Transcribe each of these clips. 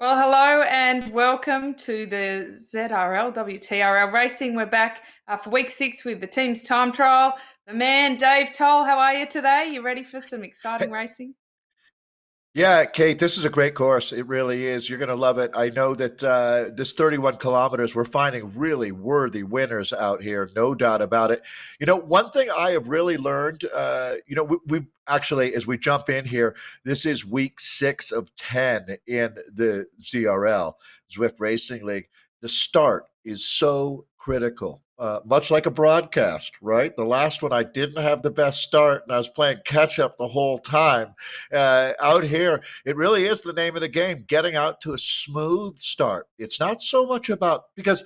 Well, hello and welcome to the ZRL, WTRL Racing. We're back for week 6 with the team's time trial. The man, Dave Towle, how are you today? You ready for some exciting racing? Yeah, Kate, this is a great course. It really is. You're going to love it. I know that this 31 kilometers, we're finding really worthy winners out here, no doubt about it. One thing I have really learned, we actually, as we jump in here, this is week 6 of 10 in the ZRL, Zwift Racing League. The start is so critical. Much like a broadcast, right? The last one, I didn't have the best start and I was playing catch up the whole time. Out here, it really is the name of the game, getting out to a smooth start. It's not so much about because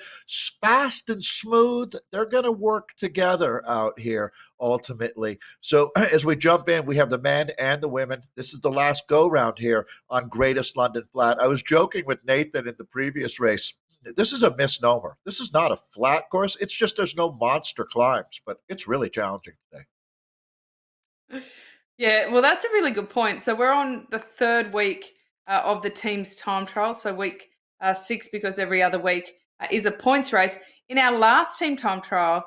fast and smooth, they're going to work together out here ultimately. So as we jump in, we have the men and the women. This is the last go round here on Greatest London Flat. I was joking with Nathan in the previous race. This is a misnomer. This is not a flat course. It's just there's no monster climbs, but it's really challenging today. Yeah, well, that's a really good point. So we're on the third week of the team's time trial. So week 6, because every other week is a points race. In our last team time trial,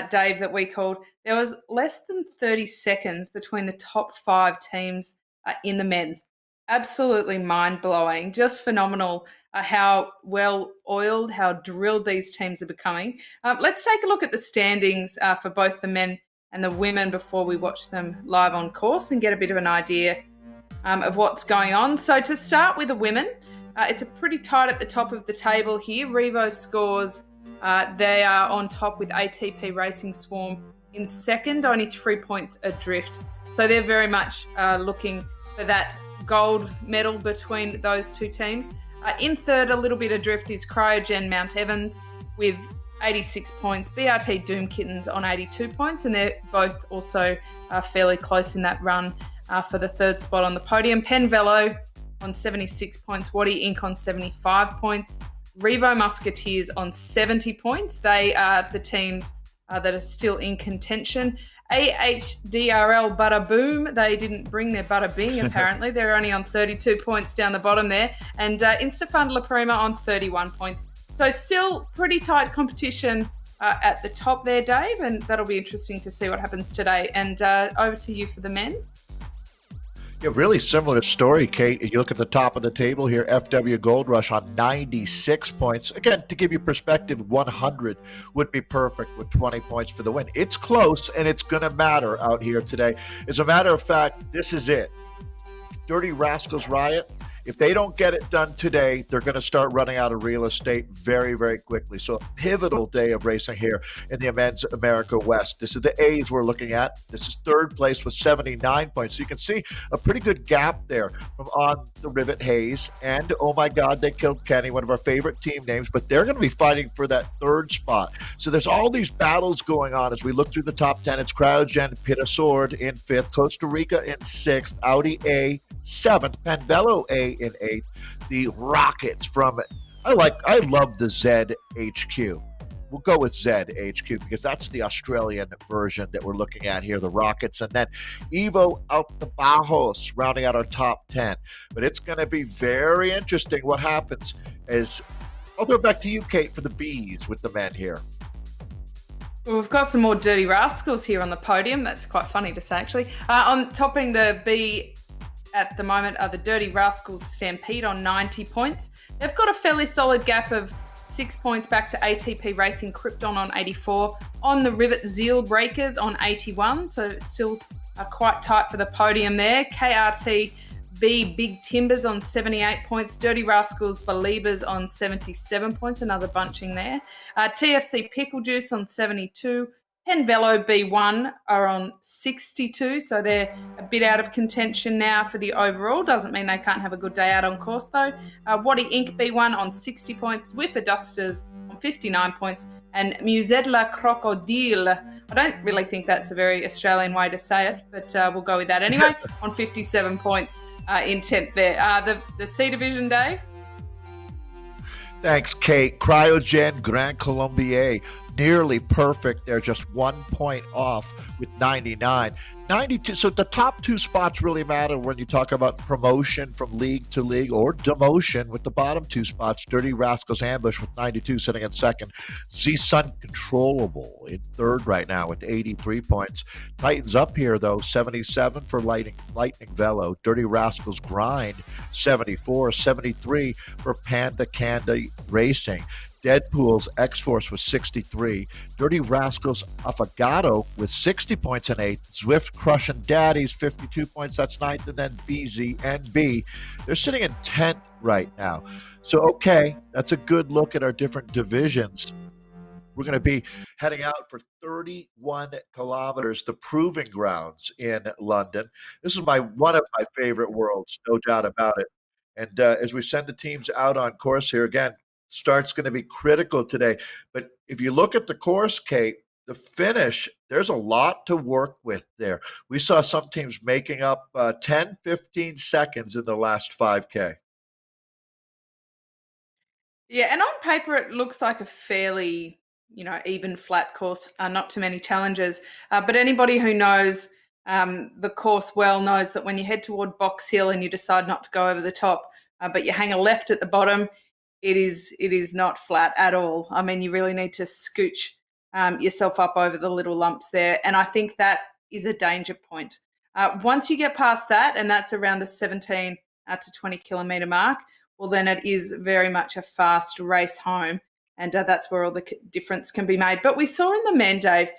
Dave, that we called, there was less than 30 seconds between the top 5 teams in the men's. Absolutely mind-blowing, just phenomenal how well oiled, how drilled these teams are becoming. Let's take a look at the standings for both the men and the women before we watch them live on course and get a bit of an idea of what's going on. So to start with the women, it's a pretty tight at the top of the table here. Revo scores, they are on top with ATP Racing Swarm in second, only 3 points adrift. So they're very much looking for that gold medal between those two teams. In third, a little bit adrift is Cryogen Mount Evans with 86 points, BRT Doom Kittens on 82 points, and they're both also fairly close in that run for the third spot on the podium. Penn Velo on 76 points, Waddy Inc. on 75 points, Revo Musketeers on 70 points. They are the teams that are still in contention. AHDRL Bada Boom, they didn't bring their Bada Bing apparently. They're only on 32 points down the bottom there. And Instafund La Prima on 31 points. So still pretty tight competition at the top there, Dave, and that'll be interesting to see what happens today. And over to you for the men. Yeah, really similar story, Kate. You look at the top of the table here, FW Gold Rush on 96 points. Again, to give you perspective, 100 would be perfect with 20 points for the win. It's close, and it's going to matter out here today. As a matter of fact, this is it. Dirty Rascals Riot. If they don't get it done today, they're going to start running out of real estate very, very quickly. So a pivotal day of racing here in the Men's America West. This is the A's we're looking at. This is third place with 79 points. So you can see a pretty good gap there from On the Rivet Hayes. And, oh my God, they killed Kenny, one of our favorite team names. But they're going to be fighting for that third spot. So there's all these battles going on as we look through the top 10. It's Cryogen, Pita Sword in 5th, Costa Rica in 6th, Audi A 7th, Panvelo A in 8th. The Rockets from, I love the ZHQ. We'll go with ZHQ because that's the Australian version that we're looking at here, the Rockets. And then Evo Altabajos rounding out our top 10. But it's going to be very interesting what happens as I'll go back to you, Kate, for the Bs with the men here. Well, we've got some more Dirty Rascals here on the podium. That's quite funny to say, actually. On topping the B at the moment are the Dirty Rascals Stampede on 90 points. They've got a fairly solid gap of 6 points back to ATP Racing Krypton on 84. On the Rivet Zeal Breakers on 81, so still quite tight for the podium there. KRT B Big Timbers on 78 points. Dirty Rascals Believers on 77 points, another bunching there. TFC Pickle Juice on 72. Penn Velo B1 are on 62, so they're a bit out of contention now for the overall. Doesn't mean they can't have a good day out on course, though. Waddy Inc. B1 on 60 points, Swiffer Dusters on 59 points, and Musedla Crocodile. I don't really think that's a very Australian way to say it, but we'll go with that anyway, on 57 points in 10th there. The C Division, Dave? Thanks, Kate. Cryogen Grand Colombier, nearly perfect. They're just 1 point off with 99. 92. So the top two spots really matter when you talk about promotion from league to league or demotion with the bottom two spots. Dirty Rascals Ambush with 92 sitting at second. Z Sun Controllable in third right now with 83 points. Titans up here though, 77 for Lightning Velo. Dirty Rascals Grind, 74. 73 for Panda Candy Racing. Deadpool's X-Force was 63. Dirty Rascals Affogato with 60 points in 8th. Zwift Crushing Daddies, 52 points. That's 9th. And then BZNB, they're sitting in 10th right now. So, okay, that's a good look at our different divisions. We're going to be heading out for 31 kilometers, the Proving Grounds in London. This is one of my favorite worlds, no doubt about it. And as we send the teams out on course here, again, start's going to be critical today. But if you look at the course, Kate, the finish, there's a lot to work with there. We saw some teams making up 10, 15 seconds in the last 5K. Yeah, and on paper it looks like a fairly, even flat course, not too many challenges. But anybody who knows the course well knows that when you head toward Box Hill and you decide not to go over the top, but you hang a left at the bottom, it is not flat at all. I mean, you really need to scooch yourself up over the little lumps there, and I think that is a danger point. Once you get past that, and that's around the 17 to 20 kilometre mark, well, then it is very much a fast race home, and that's where all the difference can be made. But we saw in the men, Dave,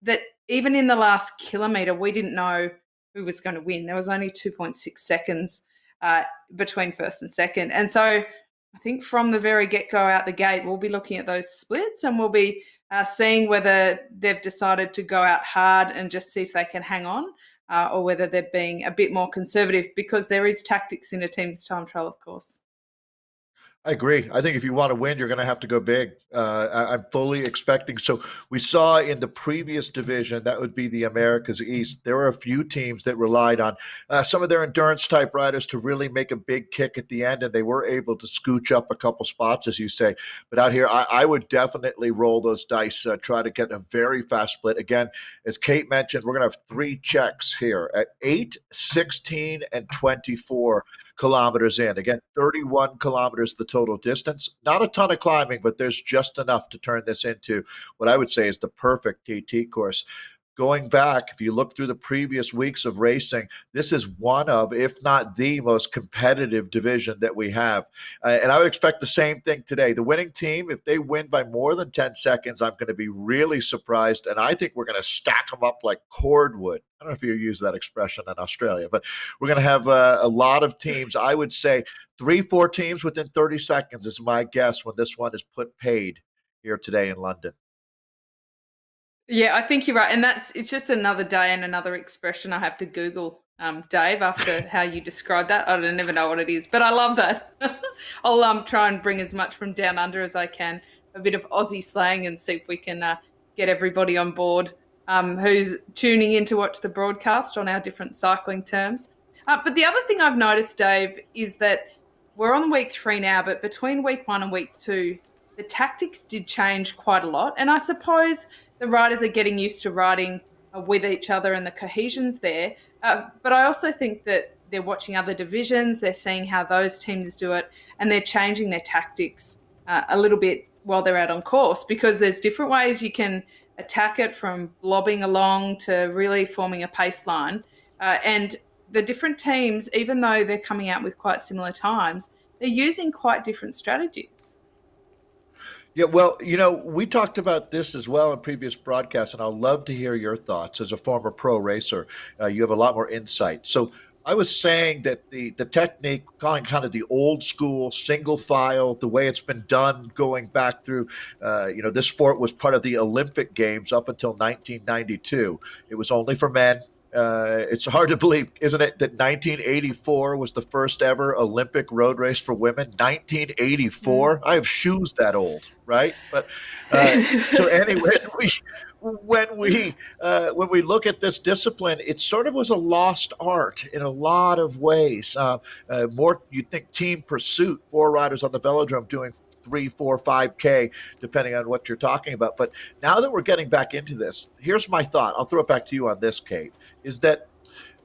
that even in the last kilometre, we didn't know who was going to win. There was only 2.6 seconds between first and second. And so I think from the very get-go out the gate, we'll be looking at those splits, and we'll be seeing whether they've decided to go out hard and just see if they can hang on, or whether they're being a bit more conservative, because there is tactics in a team's time trial, of course. I agree. I think if you want to win, you're going to have to go big. I'm fully expecting. So we saw in the previous division, that would be the Americas East, there were a few teams that relied on some of their endurance type riders to really make a big kick at the end, and they were able to scooch up a couple spots, as you say. But out here, I would definitely roll those dice, try to get a very fast split. Again, as Kate mentioned, we're going to have 3 checks here at 8, 16, and 24 kilometers in. Again, 31 kilometers the total distance. Not a ton of climbing, but there's just enough to turn this into what I would say is the perfect TT course. Going back, if you look through the previous weeks of racing, this is one of, if not the most competitive division that we have. And I would expect the same thing today. The winning team, if they win by more than 10 seconds, I'm going to be really surprised. And I think we're going to stack them up like cordwood. I don't know if you use that expression in Australia, but we're going to have a lot of teams. I would say 3-4 teams within 30 seconds is my guess when this one is put paid here today in London. Yeah, I think you're right. And it's just another day and another expression I have to Google, Dave, after how you described that. I don't never know what it is, but I love that. I'll try and bring as much from down under as I can, a bit of Aussie slang, and see if we can get everybody on board who's tuning in to watch the broadcast on our different cycling terms. But the other thing I've noticed, Dave, is that we're on week 3 now, but between week 1 and week 2, the tactics did change quite a lot. And I suppose the riders are getting used to riding with each other and the cohesion's there. But I also think that they're watching other divisions, they're seeing how those teams do it, and they're changing their tactics a little bit while they're out on course, because there's different ways you can attack it, from blobbing along to really forming a pace line. And the different teams, even though they're coming out with quite similar times, they're using quite different strategies. Yeah, well, we talked about this as well in previous broadcasts, and I'll love to hear your thoughts. As a former pro racer, you have a lot more insight. So I was saying that the technique, calling kind of the old school single file, the way it's been done going back through, this sport was part of the Olympic Games up until 1992. It was only for men. It's hard to believe, isn't it, that 1984 was the first ever Olympic road race for women? 1984? I have shoes that old, right? But so anyway, when we look at this discipline, it sort of was a lost art in a lot of ways. More, you'd think, team pursuit, 4 riders on the velodrome doing 3, 4, 5K, depending on what you're talking about. But now that we're getting back into this, here's my thought. I'll throw it back to you on this, Kate, is that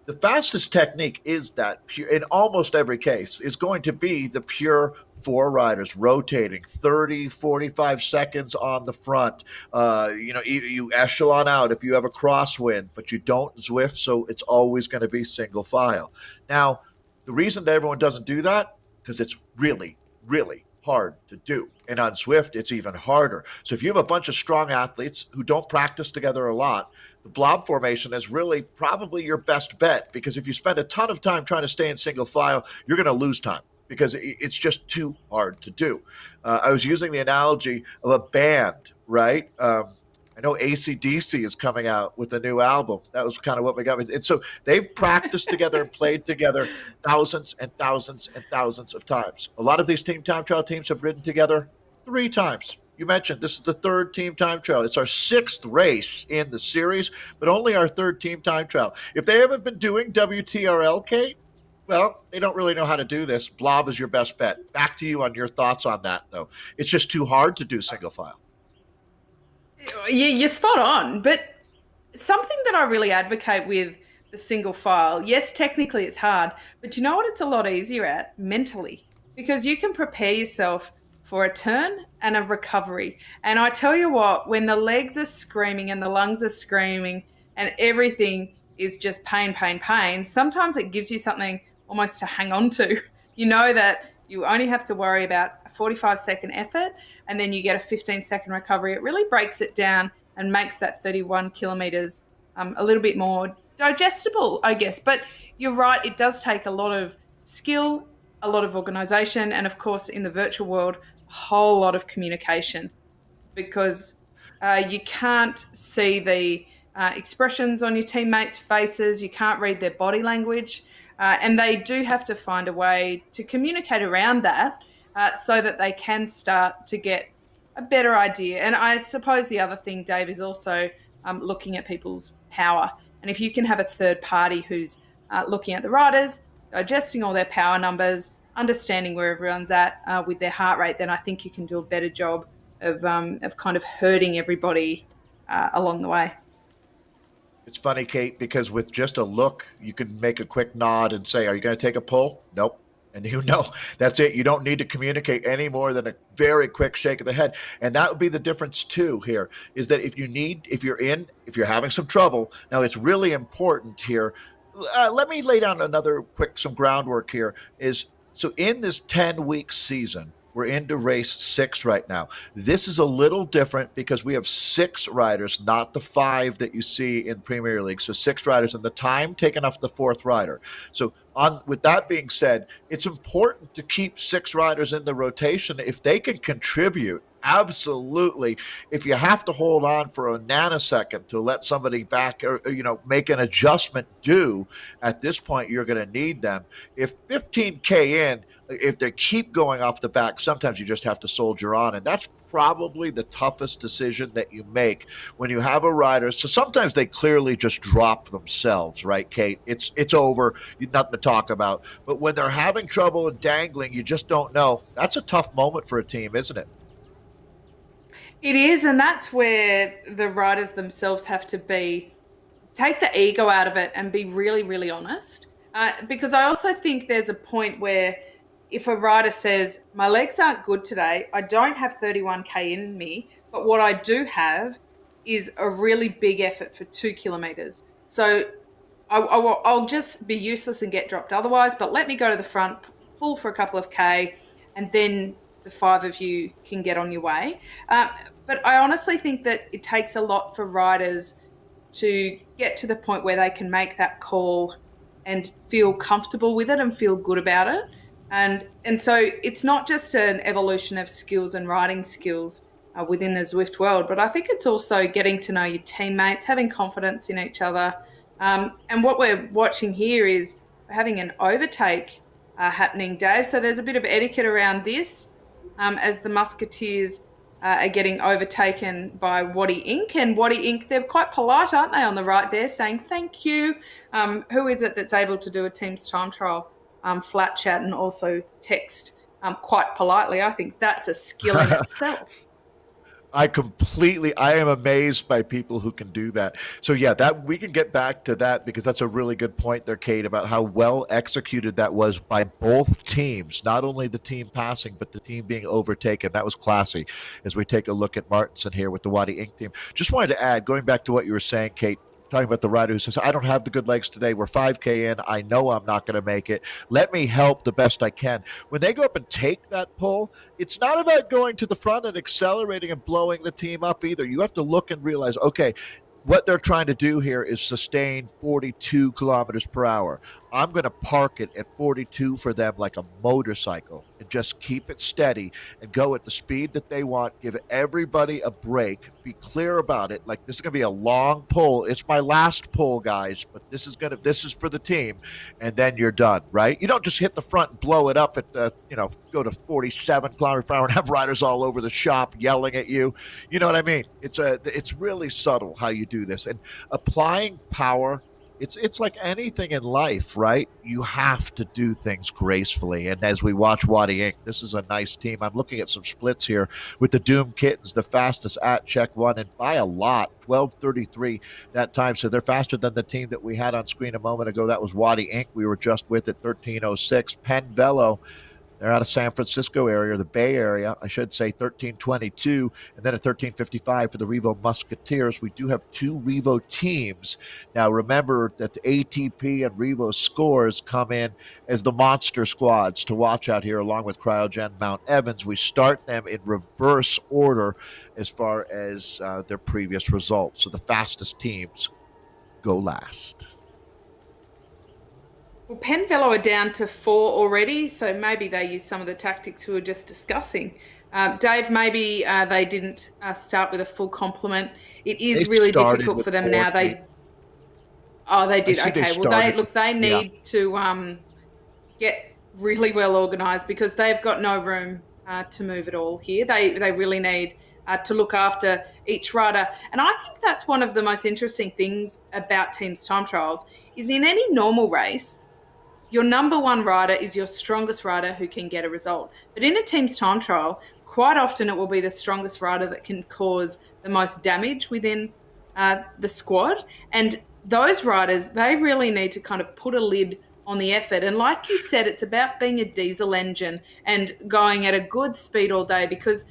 the fastest technique is that pure, in almost every case, is going to be the pure four riders rotating 30, 45 seconds on the front. You echelon out if you have a crosswind, but you don't Zwift, so it's always going to be single file. Now, the reason that everyone doesn't do that, because it's really, really hard to do. And on Zwift, it's even harder. So if you have a bunch of strong athletes who don't practice together a lot, the blob formation is really probably your best bet, because if you spend a ton of time trying to stay in single file, you're going to lose time because it's just too hard to do. I was using the analogy of a band, right? I know AC/DC is coming out with a new album. That was kind of what we got. And so they've practiced together and played together thousands and thousands and thousands of times. A lot of these team time trial teams have ridden together 3 times. You mentioned this is the 3rd team time trial. It's our 6th race in the series, but only our 3rd team time trial. If they haven't been doing WTRL, Kate, well, they don't really know how to do this. Blob is your best bet. Back to you on your thoughts on that, though. It's just too hard to do single file. You're spot on, but something that I really advocate with the single file, yes, technically it's hard, but you know what it's a lot easier at? Mentally, because you can prepare yourself for a turn and a recovery. And I tell you what, when the legs are screaming and the lungs are screaming and everything is just pain, pain, pain, sometimes it gives you something almost to hang on to. You know that you only have to worry about a 45-second effort and then you get a 15-second recovery. It really breaks it down and makes that 31 kilometers a little bit more digestible, I guess. But you're right, it does take a lot of skill, a lot of organization, and of course, in the virtual world, a whole lot of communication, because you can't see the expressions on your teammates' faces, you can't read their body language. And they do have to find a way to communicate around that so that they can start to get a better idea. And I suppose the other thing, Dave, is also looking at people's power. And if you can have a third party who's looking at the riders, digesting all their power numbers, understanding where everyone's at with their heart rate, then I think you can do a better job of kind of herding everybody along the way. It's funny, Kate, because with just a look, you can make a quick nod and say, "Are you going to take a pull?" Nope. And you know, that's it. You don't need to communicate any more than a very quick shake of the head. And that would be the difference too here, is that if you're having some trouble, now it's really important here. Let me lay down some groundwork here is, so in this 10-week season, we're into race 6 right now. This is a little different because we have 6 riders, not the 5 that you see in Premier League. So 6 riders, and the time taken off the 4th rider. So with that being said, it's important to keep 6 riders in the rotation if they can contribute. Absolutely. If you have to hold on for a nanosecond to let somebody back or make an adjustment due, at this point you're going to need them. If 15K in, if they keep going off the back, sometimes you just have to soldier on. And that's probably the toughest decision that you make when you have a rider. So sometimes they clearly just drop themselves, right, Kate? It's over. Nothing to talk about. But when they're having trouble and dangling, you just don't know. That's a tough moment for a team, isn't it? It is, and that's where the riders themselves have to take the ego out of it and be really, really honest. Because I also think there's a point where if a rider says, my legs aren't good today, I don't have 31K in me, but what I do have is a really big effort for 2 kilometers. So I'll just be useless and get dropped otherwise, but let me go to the front, pull for a couple of K, and then the 5 of you can get on your way. But I honestly think that it takes a lot for riders to get to the point where they can make that call and feel comfortable with it and feel good about it. And so it's not just an evolution of skills and riding skills within the Zwift world, but I think it's also getting to know your teammates, having confidence in each other. And what we're watching here is having an overtake happening, Dave. So there's a bit of etiquette around this as the Musketeers are getting overtaken by Waddy Inc. And Waddy Inc., they're quite polite, aren't they, on the right there, saying thank you. Who is it that's able to do a team's time trial, flat chat, and also text quite politely. I think that's a skill in itself. I am amazed by people who can do that. So yeah, that we can get back to that because that's a really good point there, Kate, about how well executed that was by both teams, not only the team passing, but the team being overtaken. That was classy as we take a look at Martinson here with the Wadi Inc. team. Just wanted to add, going back to what you were saying, Kate, talking about the rider who says, I don't have the good legs today. We're 5K in. I know I'm not going to make it. Let me help the best I can. When they go up and take that pull, it's not about going to the front and accelerating and blowing the team up either. You have to look and realize, okay, what they're trying to do here is sustain 42 kilometers per hour. I'm going to park it at 42 for them like a motorcycle and just keep it steady and go at the speed that they want. Give everybody a break. Be clear about it. Like, this is going to be a long pull. It's my last pull, guys, but this is for the team. And then you're done, right? You don't just hit the front and blow it up at, go to 47 kilometers per hour and have riders all over the shop yelling at you. You know what I mean? It's really subtle how you do this. And applying power, it's like anything in life, right? You have to do things gracefully. And as we watch Wadi Inc., this is a nice team. I'm looking at some splits here with the Doom Kittens, the fastest at check one, and by a lot, 12:33 that time. So they're faster than the team that we had on screen a moment ago. That was Wadi Inc. We were just with at 13:06. Penn Velo, they're out of San Francisco area, the Bay Area, I should say, 13:22, and then a 13:55 for the Revo Musketeers. We do have two Revo teams. Now, remember that the ATP and Revo scores come in as the monster squads to watch out here, along with Cryogen Mount Evans. We start them in reverse order as far as their previous results. So the fastest teams go last. Well, Penn Velo are down to 4 already, so maybe they use some of the tactics we were just discussing. Dave, maybe they didn't start with a full complement. It is really difficult for them now. They did. Okay, well, they need to get really well organised because they've got no room to move at all here. They really need to look after each rider. And I think that's one of the most interesting things about teams' time trials is in any normal race, your number one rider is your strongest rider who can get a result. But in a team's time trial, quite often it will be the strongest rider that can cause the most damage within the squad. And those riders, they really need to kind of put a lid on the effort. And like you said, it's about being a diesel engine and going at a good speed all day, because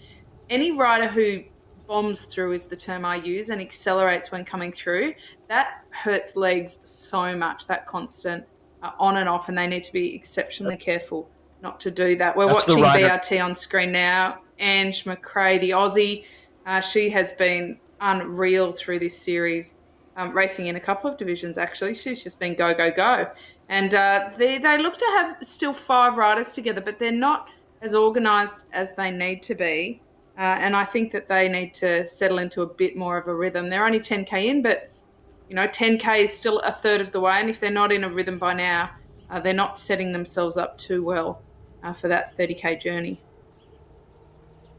any rider who bombs through is the term I use and accelerates when coming through, that hurts legs so much, that constant on and off, and they need to be exceptionally careful not to do that. We're watching BRT on screen now. Ange McRae, the Aussie, she has been unreal through this series, racing in a couple of divisions, actually. She's just been go, go, go. And they look to have still 5 riders together, but they're not as organised as they need to be. And I think that they need to settle into a bit more of a rhythm. They're only 10K in, but 10K is still a third of the way. And if they're not in a rhythm by now, they're not setting themselves up too well for that 30K journey.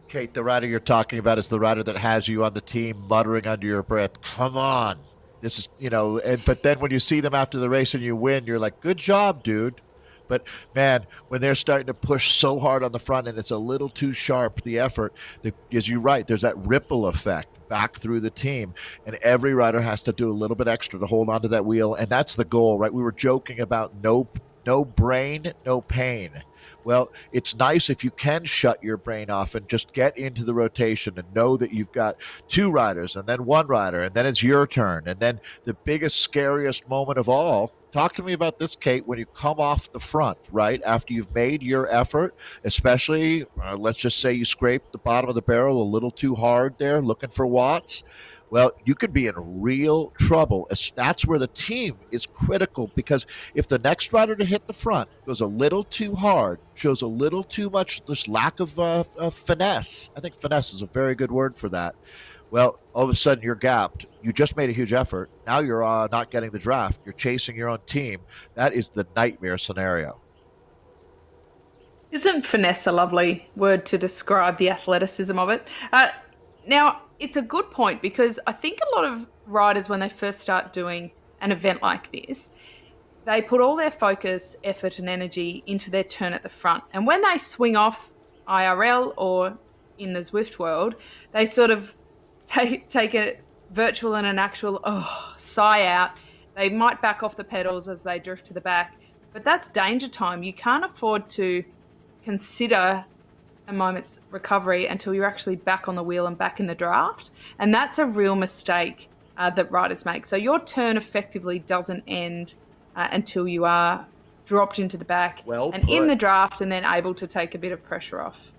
Kate, the rider you're talking about is the rider that has you on the team muttering under your breath, come on. This is, but then when you see them after the race and you win, you're like, good job, dude. But man, when they're starting to push so hard on the front and it's a little too sharp, the effort, as you're right, there's that ripple effect back through the team. And every rider has to do a little bit extra to hold onto that wheel. And that's the goal, right? We were joking about no brain, no pain. Well, it's nice if you can shut your brain off and just get into the rotation and know that you've got 2 riders and then 1 rider and then it's your turn. And then the biggest, scariest moment of all, talk to me about this, Kate, when you come off the front, right? After you've made your effort, especially, let's just say you scraped the bottom of the barrel a little too hard there, looking for watts. Well, you could be in real trouble. That's where the team is critical, because if the next rider to hit the front goes a little too hard, shows a little too much, this lack of finesse. I think finesse is a very good word for that. Well, all of a sudden you're gapped. You just made a huge effort. Now you're not getting the draft. You're chasing your own team. That is the nightmare scenario. Isn't finesse a lovely word to describe the athleticism of it? Now, it's a good point, because I think a lot of riders, when they first start doing an event like this, they put all their focus, effort, and energy into their turn at the front. And when they swing off IRL or in the Zwift world, they sort of take a virtual and an actual sigh out. They might back off the pedals as they drift to the back, but that's danger time. You can't afford to consider a moment's recovery until you're actually back on the wheel and back in the draft. And that's a real mistake that riders make. So your turn effectively doesn't end until you are dropped into the back and in the draft and then able to take a bit of pressure off.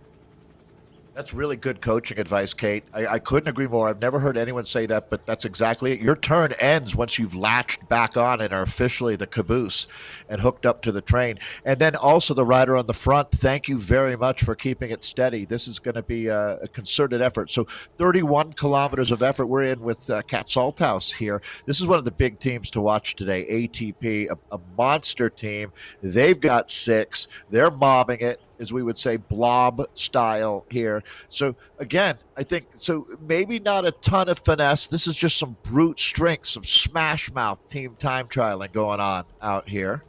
That's really good coaching advice, Kate. I couldn't agree more. I've never heard anyone say that, but that's exactly it. Your turn ends once you've latched back on and are officially the caboose and hooked up to the train. And then also the rider on the front, thank you very much for keeping it steady. This is going to be a concerted effort. So 31 kilometers of effort. We're in with Kat Salthouse here. This is one of the big teams to watch today, ATP, a monster team. They've got 6. They're mobbing it, as we would say, blob style here. So again, I think so maybe not a ton of finesse. This is just some brute strength, some smash mouth team time trialing going on out here.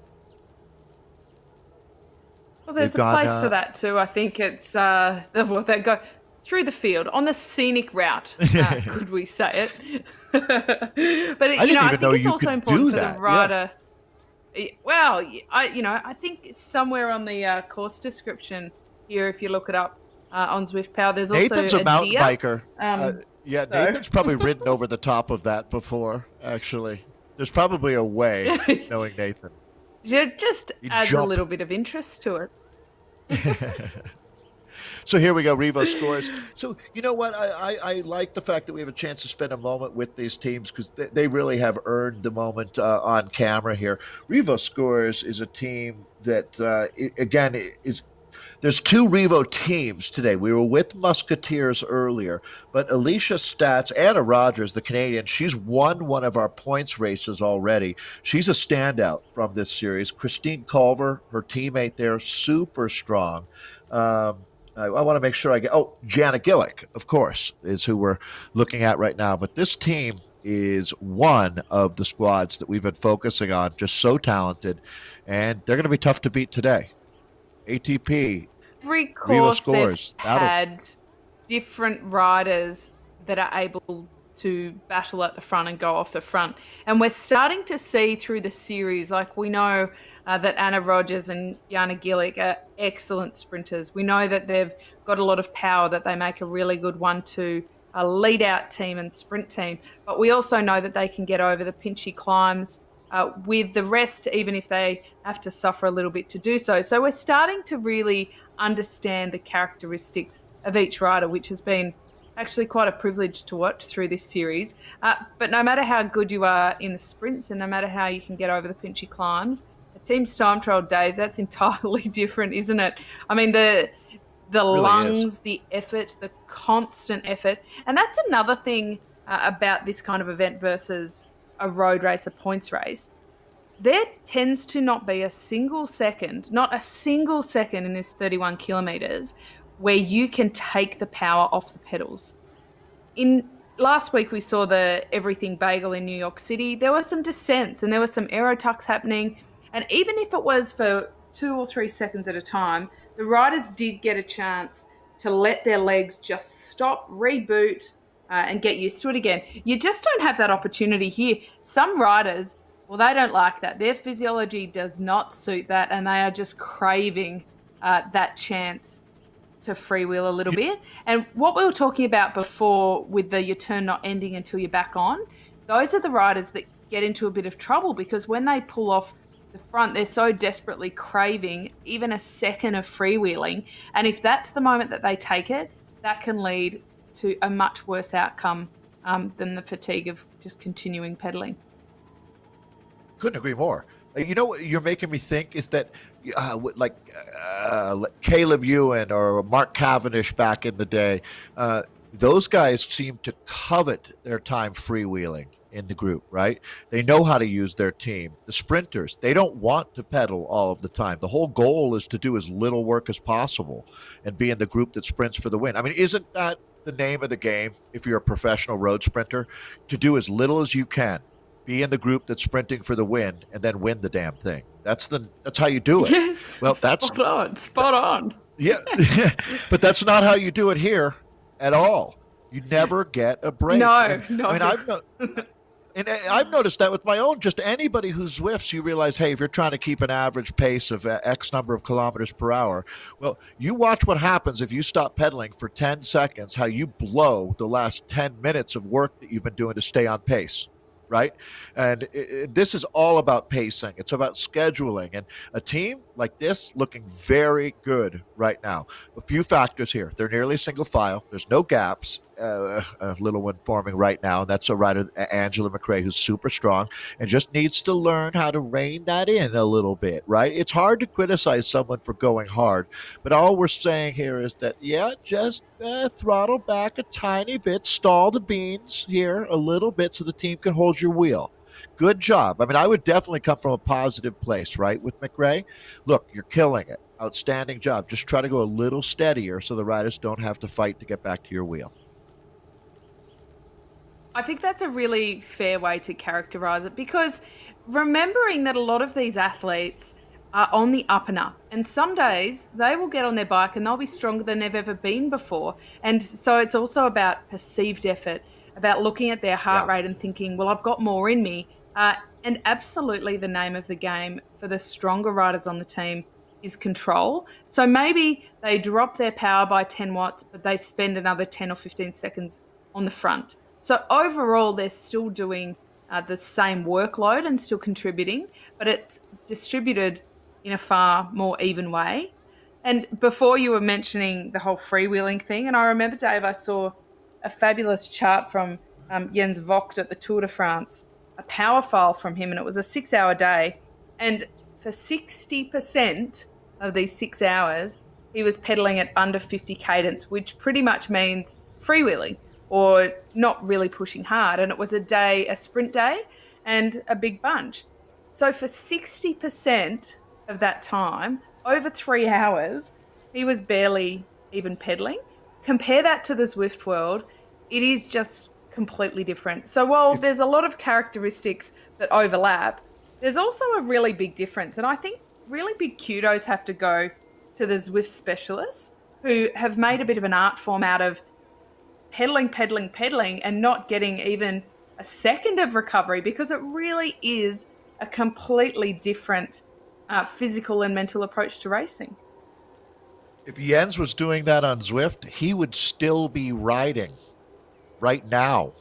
Well, there's a place for that too. I think it's they go through the field on the scenic route. Could we say it? But I think it's also important for the rider. Yeah. Well, I think somewhere on the course description here, if you look it up on Zwift Power, there's also Nathan's a mountain deer. biker. Nathan's probably ridden over the top of that before, actually. There's probably a way, knowing Nathan. It just adds a little bit of interest to it. So here we go, Revo scores. So you know what? I like the fact that we have a chance to spend a moment with these teams because they really have earned the moment on camera here. Revo Scores is a team that, again, there's 2 Revo teams today. We were with Musketeers earlier, but Alicia Stats, Anna Rogers, the Canadian, she's won one of our points races already. She's a standout from this series. Christine Culver, her teammate there, super strong. I want to make sure Jana Gillick, of course, is who we're looking at right now. But this team is one of the squads that we've been focusing on, just so talented, and they're going to be tough to beat today. ATP, every course they've had different riders that are able to battle at the front and go off the front. And we're starting to see through the series, like we know that Anna Rogers and Jana Gillick are excellent sprinters. We know that they've got a lot of power, that they make a really good 1-2 lead out team and sprint team. But we also know that they can get over the pinchy climbs with the rest, even if they have to suffer a little bit to do so. So we're starting to really understand the characteristics of each rider, which has been actually quite a privilege to watch through this series. But no matter how good you are in the sprints and no matter how you can get over the pinchy climbs, a team's time trial, Dave, that's entirely different, isn't it? I mean, the really lungs, the effort, the constant effort. And that's another thing about this kind of event versus a road race, a points race. There tends to not be a single second in this 31 kilometers where you can take the power off the pedals. In last week, we saw the Everything Bagel in New York City. There were some descents and there were some aero tucks happening. And even if it was for 2 or 3 seconds at a time, the riders did get a chance to let their legs just stop, reboot, and get used to it again. You just don't have that opportunity here. Some riders, well, they don't like that. Their physiology does not suit that, and they are just craving that chance to freewheel a little bit. And what we were talking about before with your turn not ending until you're back on, those are the riders that get into a bit of trouble because when they pull off the front, they're so desperately craving even a second of freewheeling. And if that's the moment that they take it, that can lead to a much worse outcome than the fatigue of just continuing pedaling. Couldn't agree more. You know what you're making me think is that Caleb Ewan or Mark Cavendish back in the day, those guys seem to covet their time freewheeling in the group, right? They know how to use their team. The sprinters, they don't want to pedal all of the time. The whole goal is to do as little work as possible and be in the group that sprints for the win. I mean, isn't that the name of the game if you're a professional road sprinter? To do as little as you can be in the group that's sprinting for the win, and then win the damn thing. That's how you do it. Yes, Well, that's spot on. yeah, but that's not how you do it here at all. You never get a break. No, And no. I mean, I've noticed that with my own. Just anybody who Zwifts, you realize, hey, if you're trying to keep an average pace of X number of kilometers per hour, well, you watch what happens if you stop pedaling for 10 seconds. How you blow the last 10 minutes of work that you've been doing to stay on pace. Right. And this is all about pacing. It's about scheduling. And a team like this looking very good right now. A few factors here. They're nearly single file. There's no gaps. A little one forming right now. And that's a rider, Angela McRae, who's super strong and just needs to learn how to rein that in a little bit. Right. It's hard to criticize someone for going hard. But all we're saying here is that, just throttle back a tiny bit, stall the beans here a little bit so the team can hold your wheel. Good job. I mean, I would definitely come from a positive place, right, with McRae. Look, you're killing it. Outstanding job. Just try to go a little steadier so the riders don't have to fight to get back to your wheel. I think that's a really fair way to characterize it, because remembering that a lot of these athletes are on the up and up, and some days they will get on their bike and they'll be stronger than they've ever been before. And so it's also about perceived effort, about looking at their heart rate and thinking, well, I've got more in me. And absolutely the name of the game for the stronger riders on the team is control. So maybe they drop their power by 10 watts, but they spend another 10 or 15 seconds on the front. So overall, they're still doing the same workload and still contributing, but it's distributed in a far more even way. And before, you were mentioning the whole freewheeling thing, and I remember, Dave, I saw a fabulous chart from Jens Vogt at the Tour de France, a power file from him, and it was a 6-hour day. And for 60% of these 6 hours, he was pedaling at under 50 cadence, which pretty much means freewheeling or not really pushing hard. And it was a sprint day and a big bunch. So for 60% of that time, over 3 hours, he was barely even pedaling. Compare that to the Zwift world, it is just completely different. So while there's a lot of characteristics that overlap, there's also a really big difference. And I think really big kudos have to go to the Zwift specialists, who have made a bit of an art form out of pedaling, and not getting even a second of recovery, because it really is a completely different physical and mental approach to racing. If Jens was doing that on Zwift, he would still be riding right now.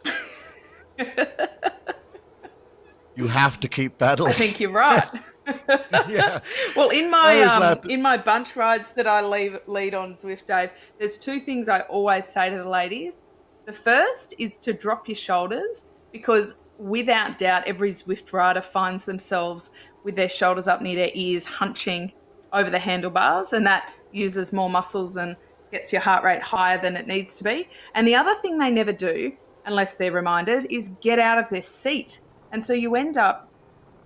You have to keep pedaling. I think you're right. Yeah. Well, in my bunch rides that I lead on Zwift, Dave, there's two things I always say to the ladies. The first is to drop your shoulders, because without doubt, every Zwift rider finds themselves with their shoulders up near their ears, hunching over the handlebars, and that uses more muscles and gets your heart rate higher than it needs to be. And the other thing they never do, unless they're reminded, is get out of their seat. And so you end up,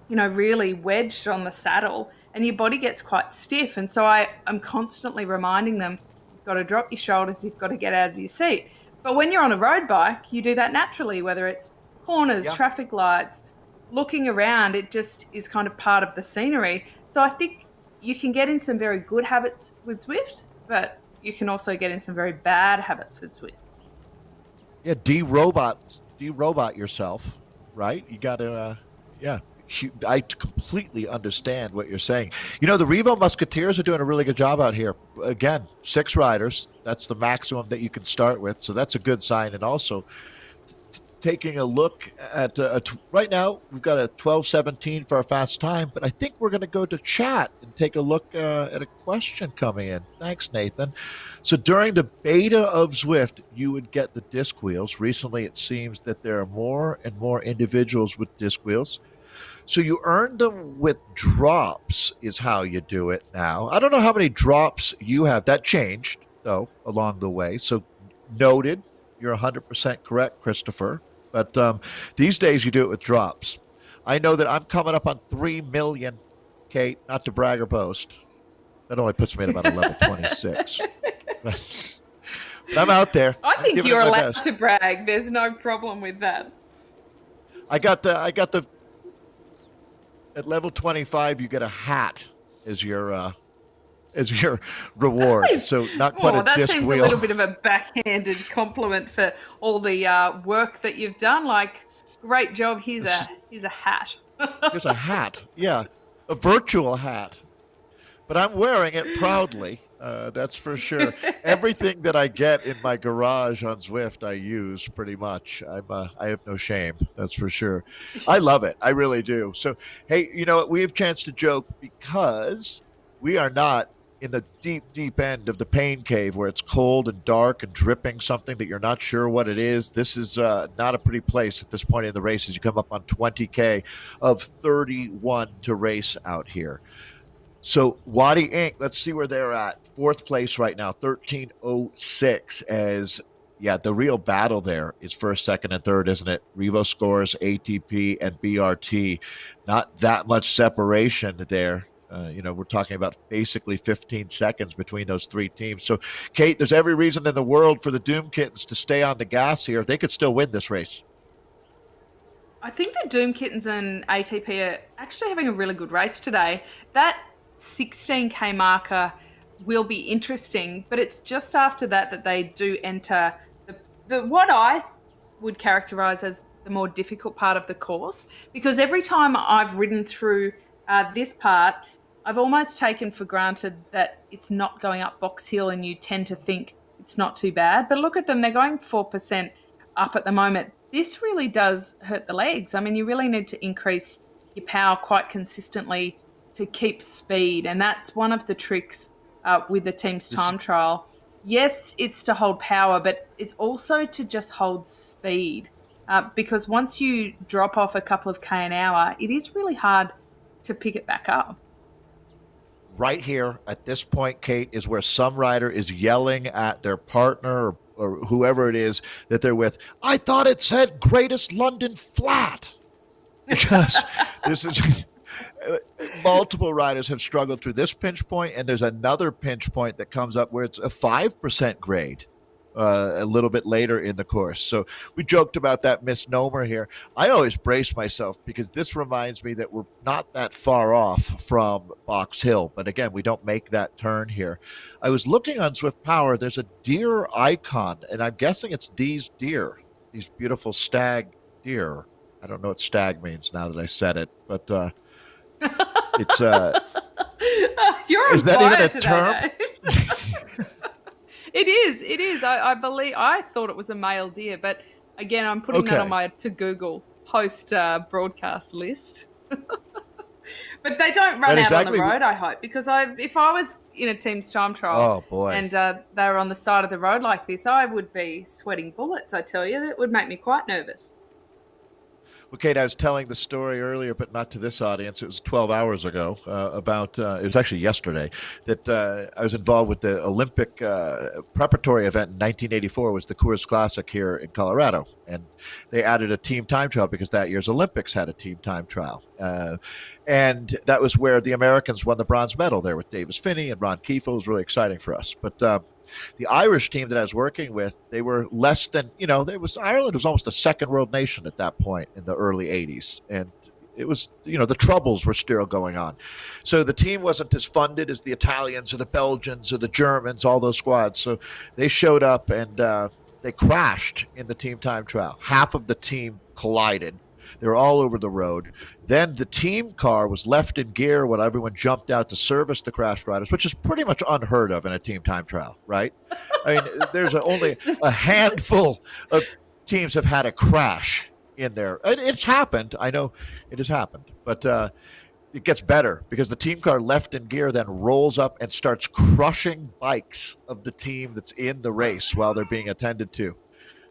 really wedged on the saddle, and your body gets quite stiff. And so I'm constantly reminding them, you've got to drop your shoulders, you've got to get out of your seat. But when you're on a road bike, you do that naturally, whether it's corners, traffic lights, looking around, it just is kind of part of the scenery. So I think you can get in some very good habits with Zwift, but you can also get in some very bad habits with Zwift. Yeah, de-robot yourself, right? You got to, I completely understand what you're saying. The Revo Musketeers are doing a really good job out here. Again, 6 riders. That's the maximum that you can start with. So that's a good sign. And also, taking a look at right now, we've got a 12:17 for our fast time, but I think we're going to go to chat and take a look at a question coming in. Thanks, Nathan. So during the beta of Zwift, you would get the disc wheels. Recently, it seems that there are more and more individuals with disc wheels. So you earn them with drops is how you do it now. I don't know how many drops you have. That changed, though, along the way. So noted. You're 100% correct, Christopher. But these days you do it with drops. I know that I'm coming up on 3 million, Kate, not to brag or boast. That only puts me at about a level 26. But I'm out there. I think you're allowed to brag. There's no problem with that. I got the at level 25 you get a hat as your reward. So not quite a That disc seems a wheel. little bit of a backhanded compliment for all the work that you've done. Like, great job. Here's a hat. Here's a hat. Yeah, a virtual hat. But I'm wearing it proudly. That's for sure. Everything that I get in my garage on Zwift, I use pretty much. I have no shame. That's for sure. I love it. I really do. So, hey, you know what? We have a chance to joke because we are not in the deep, deep end of the pain cave where it's cold and dark and dripping something that you're not sure what it is. This is not a pretty place at this point in the race as you come up on 20K of 31 to race out here. So Wadi Inc., let's see where they're at. Fourth place right now, 13:06. As yeah, the real battle there is first, second, and third, isn't it? Revo Scores, ATP, and BRT. Not that much separation there. We're talking about basically 15 seconds between those three teams. So, Kate, there's every reason in the world for the Doom Kittens to stay on the gas here. They could still win this race. I think the Doom Kittens and ATP are actually having a really good race today. That 16K marker will be interesting, but it's just after that they do enter what I would characterize as the more difficult part of the course, because every time I've ridden through this part, I've almost taken for granted that it's not going up Box Hill and you tend to think it's not too bad. But look at them, they're going 4% up at the moment. This really does hurt the legs. I mean, you really need to increase your power quite consistently to keep speed. And that's one of the tricks with the team's time trial. Yes, it's to hold power, but it's also to just hold speed. Because once you drop off a couple of K an hour, it is really hard to pick it back up. Right here at this point, Kate, is where some rider is yelling at their partner or whoever it is that they're with. I thought it said greatest London flat. Because this is multiple riders have struggled through this pinch point, and there's another pinch point that comes up where it's a 5% grade a little bit later in the course. So we joked about that misnomer here. I always brace myself because this reminds me that we're not that far off from Box Hill. But again, we don't make that turn here. I was looking on Zwift Power. There's a deer icon, and I'm guessing it's these deer, these beautiful stag deer. I don't know what stag means now that I said it, but it's you're is on that fire even a today, term? It is. I believe, I thought it was a male deer, but again, I'm putting that on my to Google post broadcast list. But they don't run out on the road, I hope, because if I was in a team's time trial and they were on the side of the road like this, I would be sweating bullets, I tell you. That would make me quite nervous. Well, Kate, I was telling the story earlier, but not to this audience. It was 12 hours ago about, it was actually yesterday, that I was involved with the Olympic preparatory event in 1984. It was the Coors Classic here in Colorado. And they added a team time trial because that year's Olympics had a team time trial. And that was where the Americans won the bronze medal there with Davis Finney and Ron Keefe. It was really exciting for us. But the Irish team that I was working with, they were less than, Ireland was almost a second world nation at that point in the early 80s. And it was, the troubles were still going on. So the team wasn't as funded as the Italians or the Belgians or the Germans, all those squads. So they showed up and they crashed in the team time trial. Half of the team collided. They were all over the road. Then the team car was left in gear when everyone jumped out to service the crashed riders, which is pretty much unheard of in a team time trial, right? I mean, there's only a handful of teams have had a crash in there. It's happened. I know it has happened. But it gets better because the team car left in gear then rolls up and starts crushing bikes of the team that's in the race while they're being attended to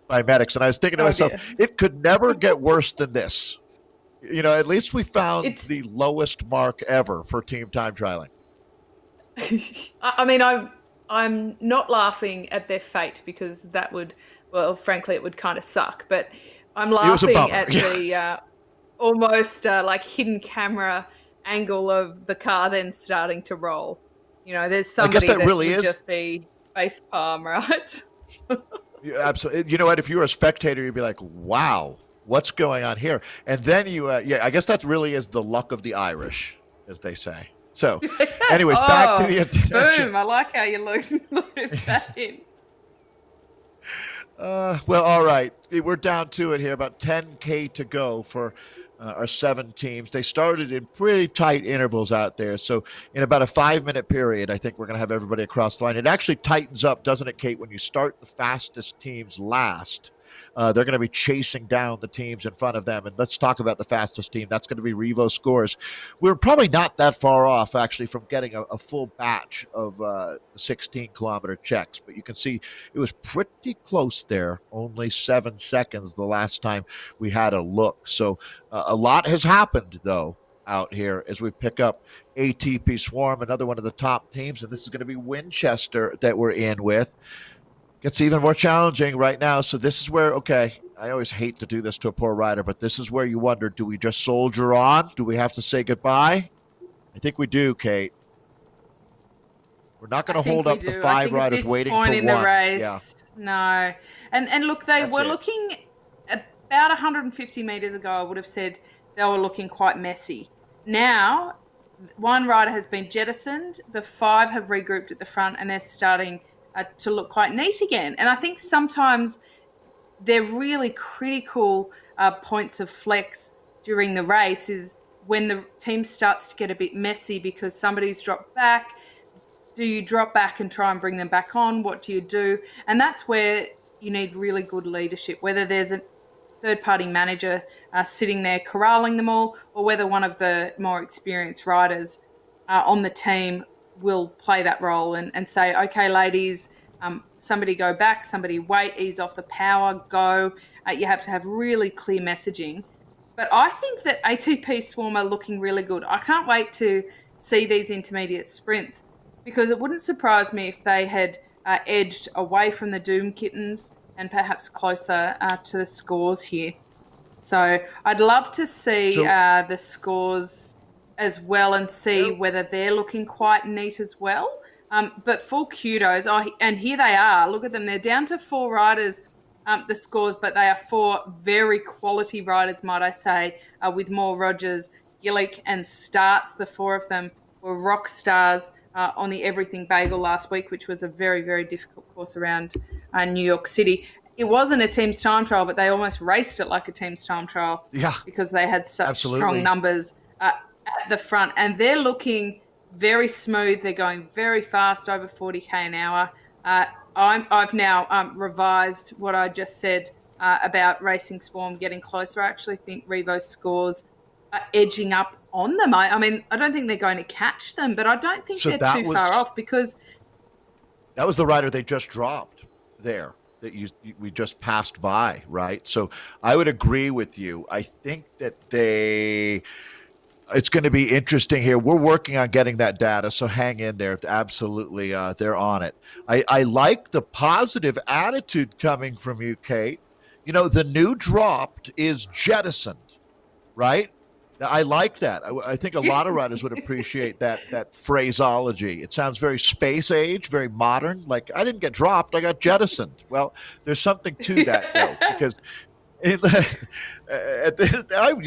by medics. And I was thinking to myself, it could never get worse than this. At least we found the lowest mark ever for team time trialing. I mean, I'm not laughing at their fate because that would, well, frankly, it would kind of suck. But I'm laughing at the almost like hidden camera angle of the car then starting to roll. There's somebody that really would just be face palm, right? Yeah, absolutely. You know what? If you were a spectator, you'd be like, wow, What's going on here? And then I guess that really is the luck of the Irish, as they say. So, anyways, back to Oh, the intention. boom. I like how you looked that in. Well, all right. We're down to it here, about 10K to go for our 7 teams. They started in pretty tight intervals out there. So, in about a 5-minute period, I think we're going to have everybody across the line. It actually tightens up, doesn't it, Kate, when you start the fastest teams last? They're going to be chasing down the teams in front of them. And let's talk about the fastest team. That's going to be Revo Scores. We're probably not that far off, actually, from getting a full batch of 16-kilometer checks. But you can see it was pretty close there, only 7 seconds the last time we had a look. So a lot has happened, though, out here as we pick up ATP Swarm, another one of the top teams. And this is going to be Winchester that we're in with. Gets even more challenging right now. So this is where, okay, I always hate to do this to a poor rider, but this is where you wonder, do we just soldier on? Do we have to say goodbye? I think we do, Kate. We're not going to hold up the 5 riders waiting for one. In the race, no. And look, they were looking about 150 meters ago. I would have said they were looking quite messy. Now, one rider has been jettisoned. The 5 have regrouped at the front, and they're starting to look quite neat again. And I think sometimes they're really critical points of flex during the race is when the team starts to get a bit messy because somebody's dropped back. Do you drop back and try and bring them back on? What do you do? And that's where you need really good leadership, whether there's a third-party manager sitting there corralling them all, or whether one of the more experienced riders on the team will play that role and say, okay, ladies, somebody go back, somebody wait, ease off the power, go. You have to have really clear messaging. But I think that ATP Swarm are looking really good. I can't wait to see these intermediate sprints because it wouldn't surprise me if they had edged away from the Doom Kittens and perhaps closer to the scores here. So I'd love to see the scores as well and see whether they're looking quite neat as well. But full kudos. And here they are. Look at them. They're down to 4 riders, the scores, but they are 4 very quality riders, might I say, with Moore, Rogers, Gillick and Starts. The 4 of them were rock stars on the Everything Bagel last week, which was a very, very difficult course around New York City. It wasn't a team's time trial, but they almost raced it like a team's time trial because they had such strong numbers at the front. And they're looking very smooth. They're going very fast, over 40k an hour. I've now revised what I just said about Racing Swarm getting closer. I actually think Revo's scores are edging up on them. I mean, I don't think they're going to catch them, but I don't think they're too far off because that was the rider they just dropped there that we just passed by, right? So I would agree with you. I think that it's going to be interesting here. We're working on getting that data, so hang in there. Absolutely, they're on it. I like the positive attitude coming from you, Kate. You know, the new dropped is jettisoned, right? I like that. I think a lot of riders would appreciate that phraseology. It sounds very space age, very modern. Like, I didn't get dropped, I got jettisoned. Well, there's something to that, though, because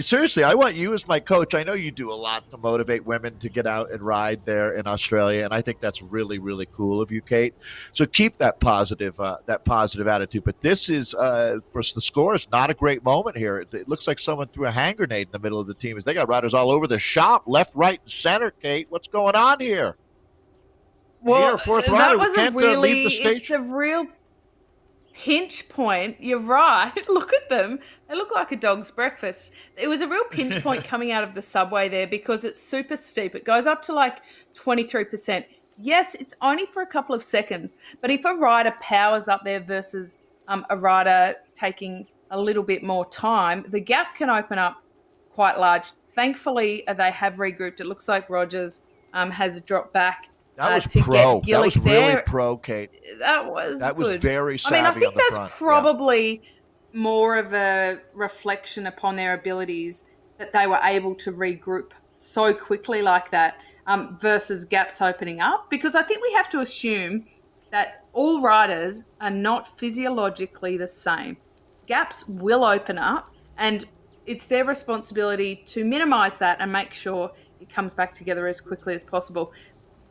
seriously, I want you as my coach. I know you do a lot to motivate women to get out and ride there in Australia, and I think that's really, really cool of you, Kate. So keep that positive attitude. But this is, for the score, is not a great moment here. It looks like someone threw a hand grenade in the middle of the team. As they got riders all over the shop, left, right, and center. Kate, what's going on here? Well, fourth rider, that was we can't leave the stage. It's a real pinch point. You're right. Look at them. They look like a dog's breakfast. It was a real pinch point coming out of the subway there because it's super steep. It goes up to like 23%. Yes, it's only for a couple of seconds, but if a rider powers up there versus a rider taking a little bit more time, the gap can open up quite large. Thankfully, they have regrouped. It looks like Rogers has dropped back. That was pro. That was really pro, Kate. That was good. Very savvy. I mean, I think that's front. probably more of a reflection upon their abilities that they were able to regroup so quickly like that versus gaps opening up. Because I think we have to assume that all riders are not physiologically the same. Gaps will open up And it's their responsibility to minimize that and make sure it comes back together as quickly as possible.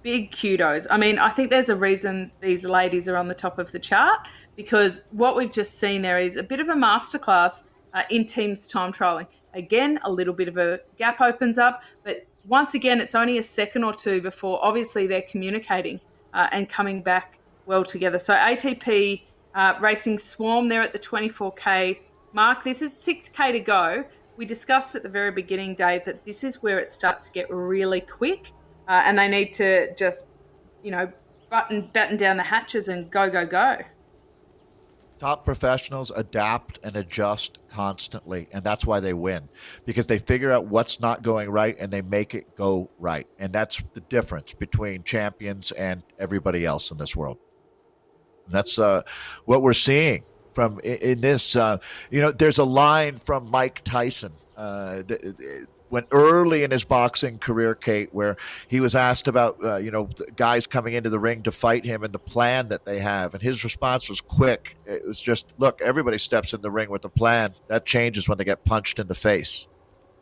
Big kudos. I mean, I think there's a reason these ladies are on the top of the chart, because what we've just seen there is a bit of a masterclass in teams time trialing. Again, a little bit of a gap opens up, but once again, it's only a second or two before obviously they're communicating and coming back well together. So ATP Racing Swarm, they're at the 24K mark. This is 6K to go. We discussed at the very beginning, Dave, that this is where it starts to get really quick. And they need to just, batten down the hatches and go, go, go. Top professionals adapt and adjust constantly, and that's why they win, because they figure out what's not going right and they make it go right. And that's the difference between champions and everybody else in this world. And that's what we're seeing from in this. There's a line from Mike Tyson. When early in his boxing career, Kate, where he was asked about, guys coming into the ring to fight him and the plan that they have. And his response was quick. It was just, look, everybody steps in the ring with a plan. That changes when they get punched in the face.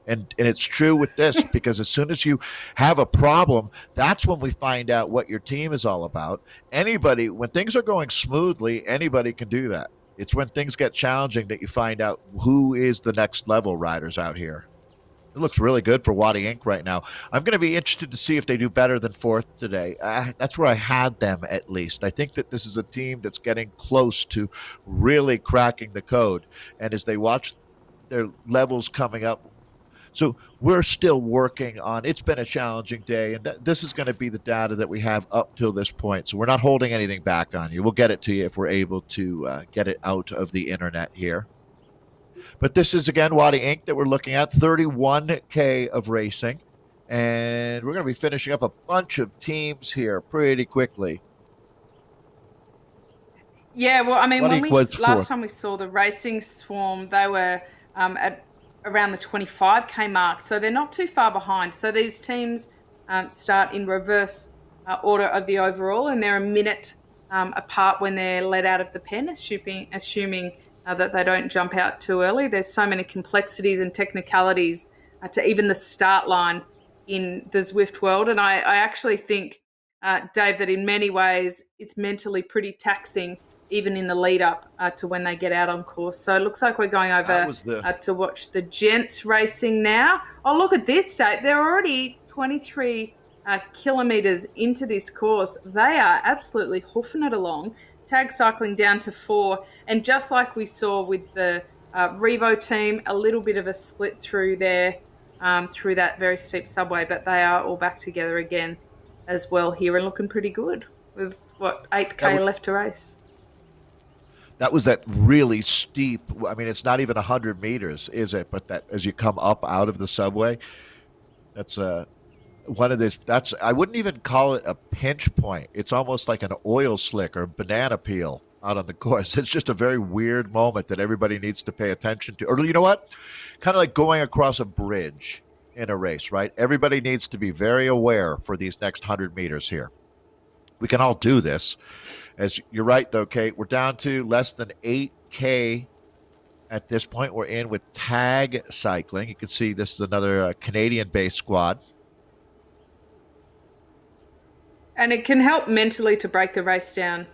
And it's true with this, because as soon as you have a problem, that's when we find out what your team is all about. Anybody, when things are going smoothly, anybody can do that. It's when things get challenging that you find out who is the next level riders out here. It looks really good for Wadi Inc. right now. I'm going to be interested to see if they do better than fourth today. That's where I had them, at least. I think that this is a team that's getting close to really cracking the code. And as they watch their levels coming up, so we're still working on. It's been a challenging day, and this is going to be the data that we have up till this point. So we're not holding anything back on you. We'll get it to you if we're able to get it out of the internet here. But this is, again, Wadi Inc. that we're looking at, 31K of racing. And we're going to be finishing up a bunch of teams here pretty quickly. Yeah, well, I mean, last time we saw the Racing Swarm, they were at around the 25K mark. So they're not too far behind. So these teams start in reverse order of the overall, and they're a minute apart when they're let out of the pen, assuming that they don't jump out too early. There's so many complexities and technicalities to even the start line in the Zwift world. And I actually think, Dave, that in many ways it's mentally pretty taxing, even in the lead up to when they get out on course. So it looks like we're going over to watch the gents racing now. Oh, look at this, Dave. They're already 23 kilometres into this course. They are absolutely hoofing it along. Tag cycling down to 4, and just like we saw with the Revo team, a little bit of a split through there, through that very steep subway, but they are all back together again as well here and looking pretty good with 8K left to race. That was that really steep. I mean, it's not even 100 meters, is it? But that as you come up out of the subway, that's one of this. I wouldn't even call it a pinch point. It's almost like an oil slick or banana peel out on the course. It's just a very weird moment that everybody needs to pay attention to. Or you know what? Kind of like going across a bridge in a race, right? Everybody needs to be very aware for these next 100 meters here. We can all do this. As you're right, though, Kate, we're down to less than 8K at this point. We're in with tag cycling. You can see this is another Canadian-based squad. And it can help mentally to break the race down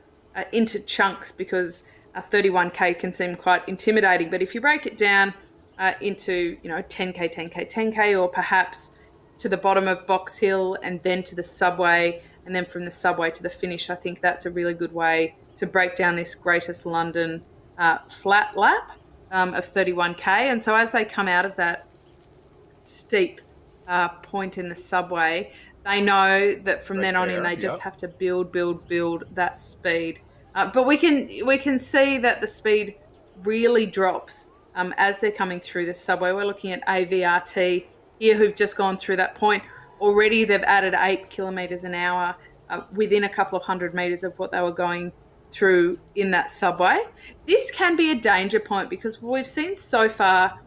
into chunks, because 31K can seem quite intimidating. But if you break it down into 10K, 10K, 10K, or perhaps to the bottom of Box Hill and then to the subway, and then from the subway to the finish, I think that's a really good way to break down this Greatest London flat lap of 31K. And so as they come out of that steep point in the subway, they know that from then on in, they just have to build that speed. But we can see that the speed really drops as they're coming through the subway. We're looking at AVRT here, who've just gone through that point. Already they've added 8 kilometres an hour within a couple of 100 metres of what they were going through in that subway. This can be a danger point, because we've seen so far,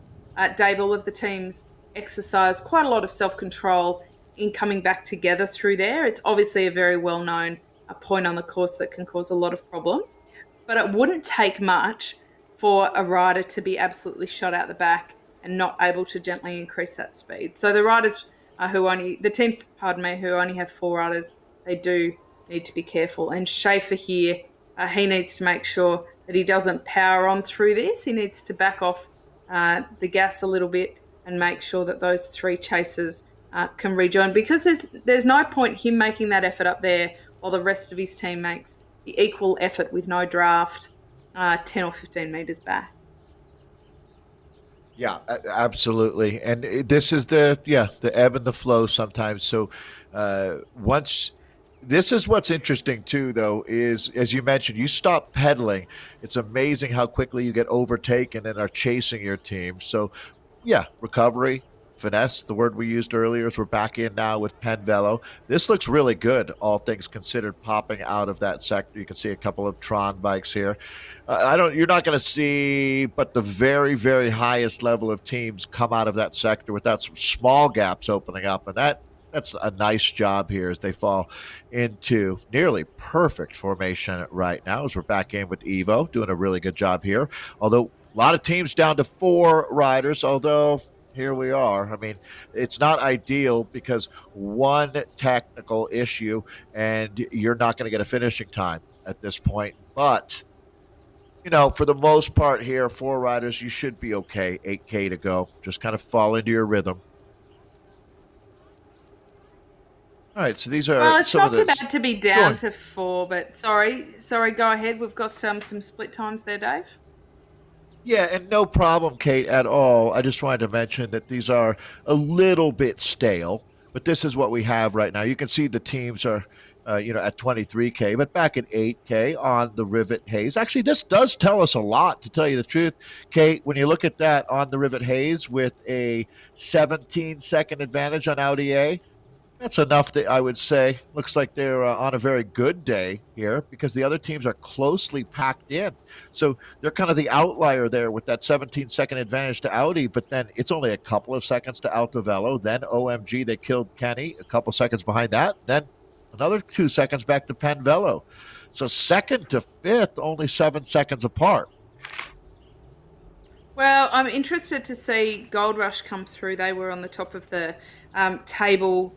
Dave, all of the teams exercise quite a lot of self-control in coming back together through there. It's obviously a very well-known point on the course that can cause a lot of problem, but it wouldn't take much for a rider to be absolutely shot out the back and not able to gently increase that speed. So the riders the teams, pardon me, who only have 4 riders, they do need to be careful. And Schaefer here, he needs to make sure that he doesn't power on through this. He needs to back off the gas a little bit and make sure that those 3 chasers can rejoin, because there's no point him making that effort up there while the rest of his team makes the equal effort with no draft 10 or 15 meters back. Yeah, absolutely. And this is the ebb and the flow sometimes. So once this is what's interesting too, though, is as you mentioned, you stop pedaling. It's amazing how quickly you get overtaken and are chasing your team. So yeah, recovery, finesse, the word we used earlier, as we're back in now with Penn Velo. This looks really good, all things considered, popping out of that sector. You can see a couple of Tron bikes here. You're not going to see, but the very, very highest level of teams come out of that sector without some small gaps opening up. And that's a nice job here as they fall into nearly perfect formation right now as we're back in with Evo, doing a really good job here. Although a lot of teams down to 4 riders, although here we are. I mean, it's not ideal because one technical issue and you're not going to get a finishing time at this point. But, for the most part here, 4 riders, you should be okay. 8K to go. Just kind of fall into your rhythm. All right, so these are well, it's some not of too the... bad to be down to 4, but sorry, go ahead. We've got some split times there, Dave. Yeah, and no problem, Kate, at all. I just wanted to mention that these are a little bit stale, but this is what we have right now. You can see the teams are, at 23K, but back at 8K on the Rivet Haze. Actually, this does tell us a lot, to tell you the truth, Kate. When you look at that on the Rivet Haze with a 17-second advantage on Audi A, that's enough that I would say looks like they're on a very good day here because the other teams are closely packed in. So they're kind of the outlier there with that 17-second advantage to Audi, but then it's only a couple of seconds to Alto Velo. Then OMG, they killed Kenny a couple seconds behind that. Then another 2 seconds back to Penn Velo. So second to fifth, only 7 seconds apart. Well, I'm interested to see Gold Rush come through. They were on the top of the table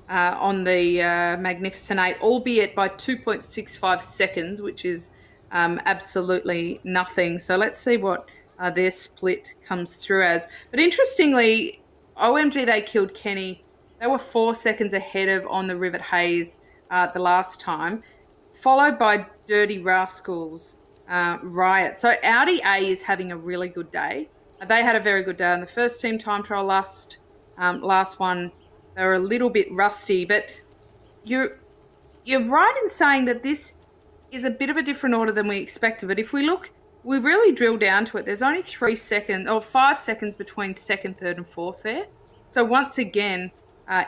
on the Magnificent 8, albeit by 2.65 seconds, which is absolutely nothing. So let's see what their split comes through as. But interestingly, OMG, they killed Kenny. They were 4 seconds ahead of on the Rivet Haze the last time, followed by Dirty Rascals Riot. So Audi A is having a really good day. They had a very good day on the first team time trial last one. They were a little bit rusty, but you're right in saying that this is a bit of a different order than we expected. But if we really drill down to it, there's only 3 seconds or 5 seconds between second, third, and fourth there. So once again,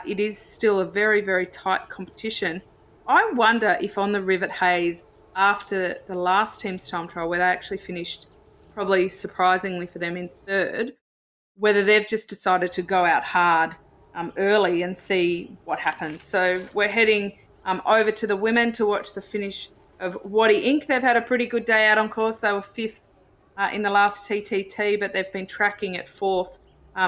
it is still a very, very tight competition. I wonder if on the Rivet Haze, after the last team's time trial, where they actually finished probably surprisingly for them in third, whether they've just decided to go out hard early and see what happens. So we're heading over to the women to watch the finish of Waddy Inc. They've had a pretty good day out on course. They were 5th in the last TTT, but they've been tracking at 4th.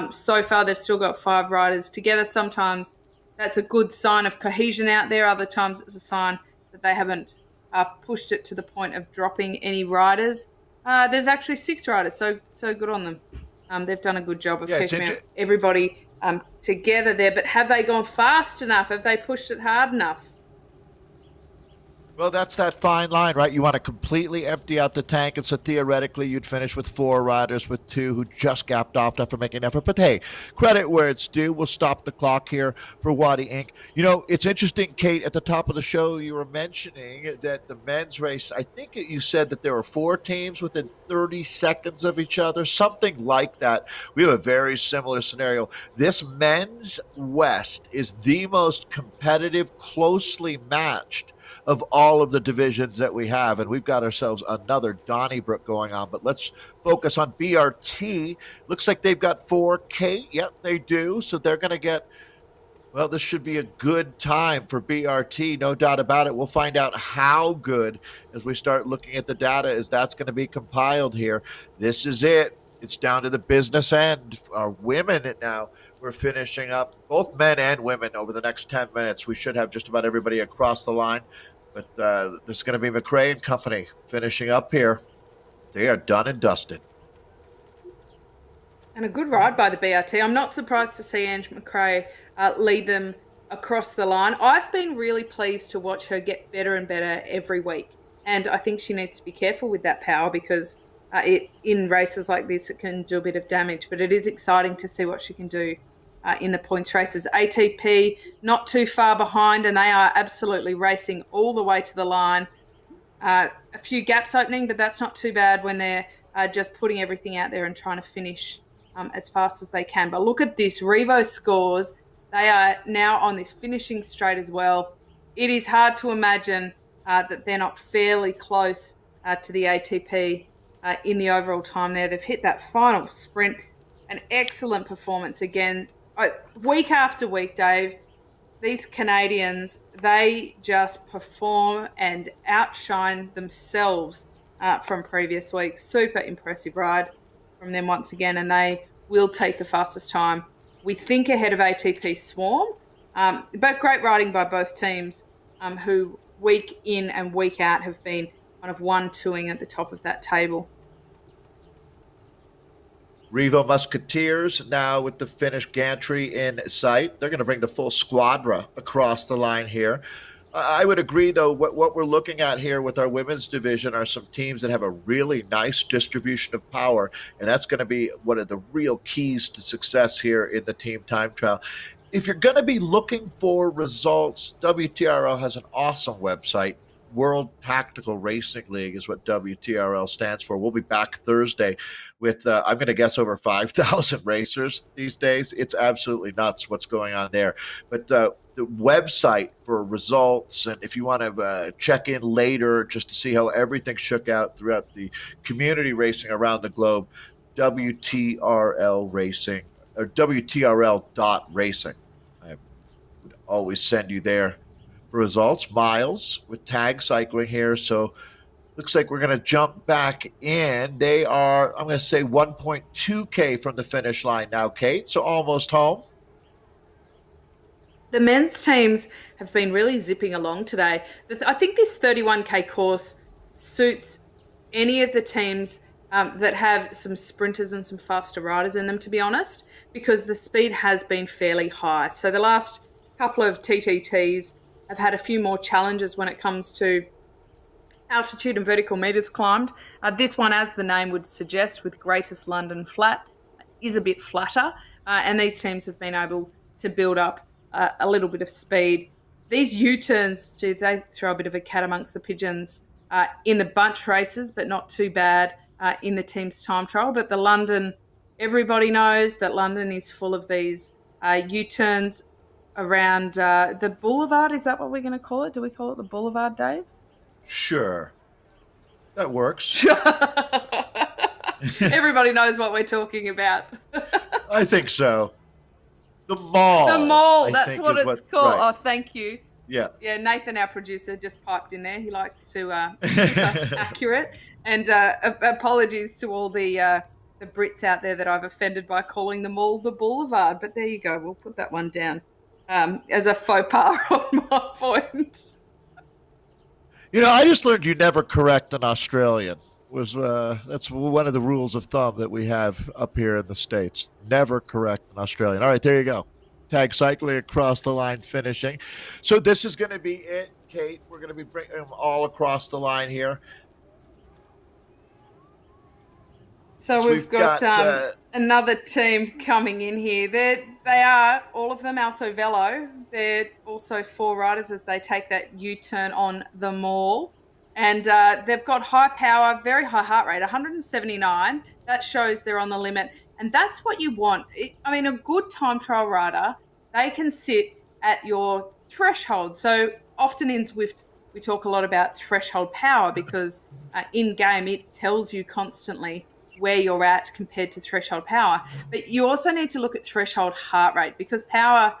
So far, they've still got 5 riders together. Sometimes that's a good sign of cohesion out there. Other times it's a sign that they haven't pushed it to the point of dropping any riders. There's actually 6 riders, so good on them. They've done a good job of keeping everybody together there. But have they gone fast enough? Have they pushed it hard enough? Well, that's that fine line, right? You want to completely empty out the tank, and so theoretically you'd finish with 4 riders with 2 who just gapped off after making an effort. But hey, credit where it's due. We'll stop the clock here for Waddy Inc. It's interesting, Kate, at the top of the show you were mentioning that the men's race, I think you said that there were 4 teams within 30 seconds of each other, something like that. We have a very similar scenario. This men's West is the most competitive, closely matched of all of the divisions that we have, and we've got ourselves another Donnybrook going on. But let's focus on BRT. Looks like they've got 4K. Yep, they do. So they're going to get Well, this should be a good time for BRT, no doubt about it. We'll find out how good as we start looking at the data as that's going to be compiled here. This is it. It's down to the business end. Our women now, we're finishing up, both men and women, over the next 10 minutes. We should have just about everybody across the line. But this is going to be McRae and company finishing up here. They are done and dusted. And a good ride by the BRT. I'm not surprised to see Ange McRae lead them across the line. I've been really pleased to watch her get better and better every week. And I think she needs to be careful with that power because in races like this, it can do a bit of damage. But it is exciting to see what she can do in the points races. ATP, not too far behind, and they are absolutely racing all the way to the line. A few gaps opening, but that's not too bad when they're just putting everything out there and trying to finish as fast as they can. But look at this, Revo scores. They are now on this finishing straight as well. It is hard to imagine that they're not fairly close to the ATP in the overall time there. They've hit that final sprint. An excellent performance again. Week after week, Dave, these Canadians, they just perform and outshine themselves from previous weeks. Super impressive ride from them once again, and they will take the fastest time, we think, ahead of ATP Swarm. But great riding by both teams who week in and week out have been kind of 1-2ing at the top of that table. Revo Musketeers now with the Finnish gantry in sight. They're going to bring the full squadra across the line here. I would agree, though, what we're looking at here with our women's division are some teams that have a really nice distribution of power, and that's going to be one of the real keys to success here in the team time trial. If you're going to be looking for results, WTRL has an awesome website. World Tactical Racing League is what WTRL stands for. We'll be back Thursday with, I'm going to guess, over 5,000 racers these days. It's absolutely nuts what's going on there. But the website for results, and if you want to check in later just to see how everything shook out throughout the community racing around the globe, WTRL Racing, or WTRL.racing. I would always send you there results. Miles with tag cycling here, so looks like we're going to jump back in. They are, I'm going to say, 1.2K from the finish line now, Kate, so almost home. The men's teams have been really zipping along today. I think this 31K course suits any of the teams that have some sprinters and some faster riders in them, to be honest, because the speed has been fairly high. So the last couple of TTTs have had a few more challenges when it comes to altitude and vertical meters climbed. This one, as the name would suggest, with Greatest London Flat, is a bit flatter, and these teams have been able to build up a little bit of speed. These U-turns, they throw a bit of a cat amongst the pigeons in the bunch races, but not too bad in the team's time trial. But the London, everybody knows that London is full of these U-turns around the boulevard. Is that what we're going to call it? Do we call it the boulevard, Dave? Sure. That works. Everybody knows what we're talking about. I think so. The mall. The mall, that's what it's called. Right. Oh, thank you. Yeah. Yeah, Nathan, our producer, just piped in there. He likes to keep us accurate. And apologies to all the Brits out there that I've offended by calling the mall the boulevard. But there you go. We'll put that one down as a faux pas on my point. You know, I just learned you never correct an Australian. That's one of the rules of thumb that we have up here in the States. Never correct an Australian. All right, there you go. Tag cycling across the line finishing. So this is going to be it, Kate. We're going to be bringing them all across the line here. So we've got another team coming in here. They are, all of them, Alto Velo. They're also 4 riders as they take that U-turn on the mall. And they've got high power, very high heart rate, 179. That shows they're on the limit. And that's what you want. A good time trial rider, they can sit at your threshold. So often in Zwift, we talk a lot about threshold power because in-game it tells you constantly where you're at compared to threshold power. But you also need to look at threshold heart rate because power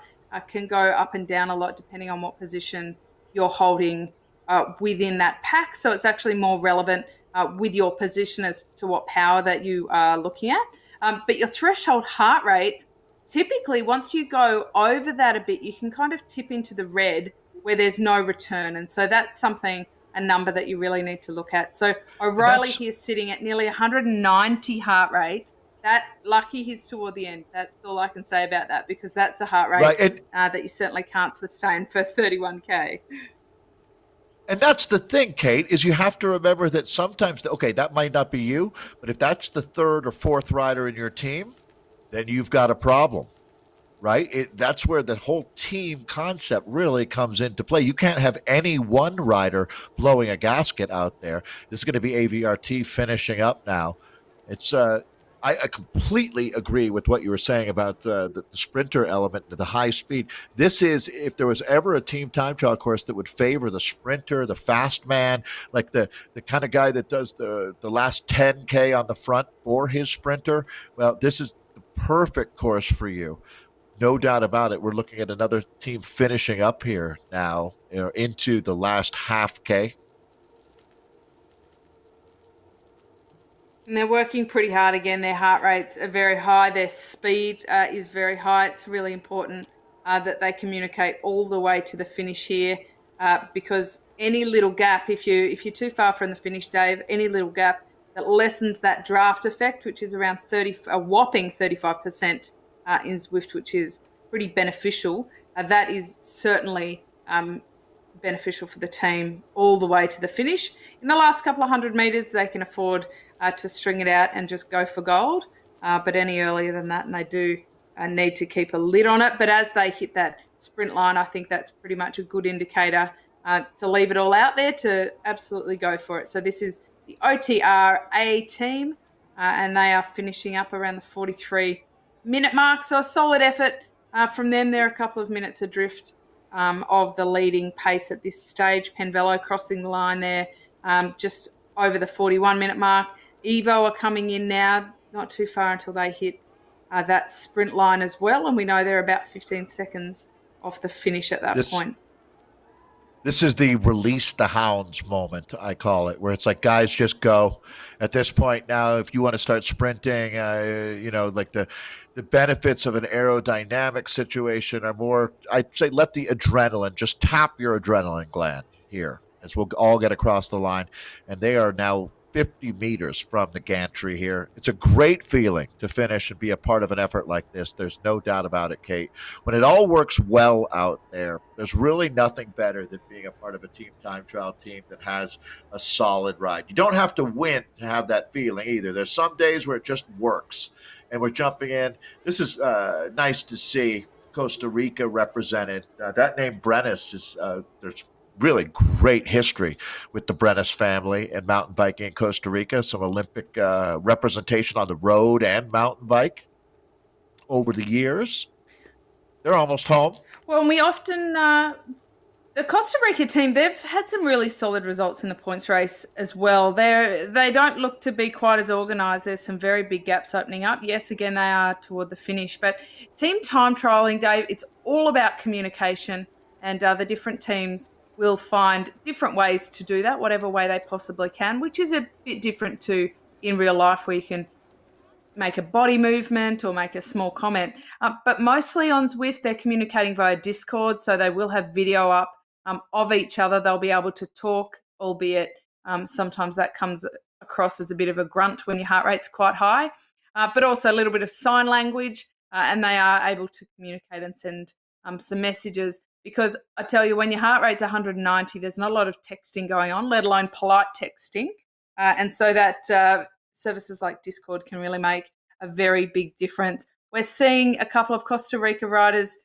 can go up and down a lot depending on what position you're holding within that pack. So it's actually more relevant with your position as to what power that you are looking at. But your threshold heart rate, typically, once you go over that a bit, you can kind of tip into the red where there's no return. And so that's something, a number that you really need to look at. So And O'Reilly that's here sitting at nearly 190 heart rate. That lucky he's toward the end. That's all I can say about that, because that's a heart rate right. And that you certainly can't sustain for 31K. And that's the thing, Kate, is you have to remember that sometimes, okay, that might not be you, but if that's the third or fourth rider in your team, then you've got a problem, right? That's where the whole team concept really comes into play. You can't have any one rider blowing a gasket out there. This is going to be AVRT finishing up now. It's I completely agree with what you were saying about the sprinter element, the high speed. This is, if there was ever a team time trial course that would favor the sprinter, the fast man, like the kind of guy that does the last 10K on the front for his sprinter. Well, this is the perfect course for you. No doubt about it. We're looking at another team finishing up here now, into the last half K. And they're working pretty hard again. Their heart rates are very high. Their speed is very high. It's really important that they communicate all the way to the finish here, because any little gap, if you're too far from the finish, Dave, any little gap that lessens that draft effect, which is around a whopping 35% in Zwift, which is pretty beneficial. That is certainly beneficial for the team all the way to the finish. In the last couple of 100 meters, they can afford to string it out and just go for gold. But any earlier than that, and they do need to keep a lid on it. But as they hit that sprint line, I think that's pretty much a good indicator to leave it all out there, to absolutely go for it. So this is the OTRA team, and they are finishing up around the 43-minute mark. So a solid effort from them. They're a couple of minutes adrift of the leading pace at this stage. Penvelo crossing the line there just over the 41-minute mark. Evo are coming in now, not too far until they hit that sprint line as well. And we know they're about 15 seconds off the finish at that point. This is the release the hounds moment, I call it, where it's like, guys, just go. At this point now, if you want to start sprinting, like the benefits of an aerodynamic situation are more, I'd say, let the adrenaline, just tap your adrenaline gland here as we'll all get across the line. And they are now 50 meters from the gantry here. It's a great feeling to finish and be a part of an effort like this. There's no doubt about it, Kate. When it all works well out there, there's really nothing better than being a part of a team time trial team that has a solid ride. You don't have to win to have that feeling either. There's some days where it just works and we're jumping in. This is nice to see Costa Rica represented. That name Brenes is there's really great history with the Brenes family and mountain biking in Costa Rica. Some Olympic representation on the road and mountain bike over the years. They're almost home. Well, and we often, the Costa Rica team, they've had some really solid results in the points race as well. They don't look to be quite as organised. There's some very big gaps opening up. Yes, again, they are toward the finish. But team time trialling, Dave, it's all about communication, and the different teams will find different ways to do that, whatever way they possibly can, which is a bit different to in real life, where you can make a body movement or make a small comment. But mostly on Zwift, they're communicating via Discord, so they will have video up of each other. They'll be able to talk, albeit sometimes that comes across as a bit of a grunt when your heart rate's quite high, but also a little bit of sign language, and they are able to communicate and send some messages. Because I tell you, when your heart rate's 190, there's not a lot of texting going on, let alone polite texting. And so that services like Discord can really make a very big difference. We're seeing a couple of Costa Rica riders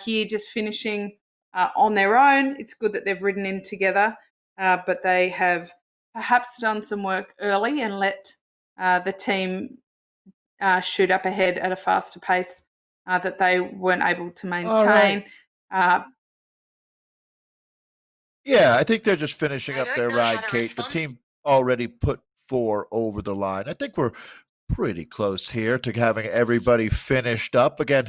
here just finishing on their own. It's good that they've ridden in together, but they have perhaps done some work early and let the team shoot up ahead at a faster pace that they weren't able to maintain. Yeah, I think they're just finishing up their ride, Kate. The team already put 4 over the line. I think we're pretty close here to having everybody finished up. Again,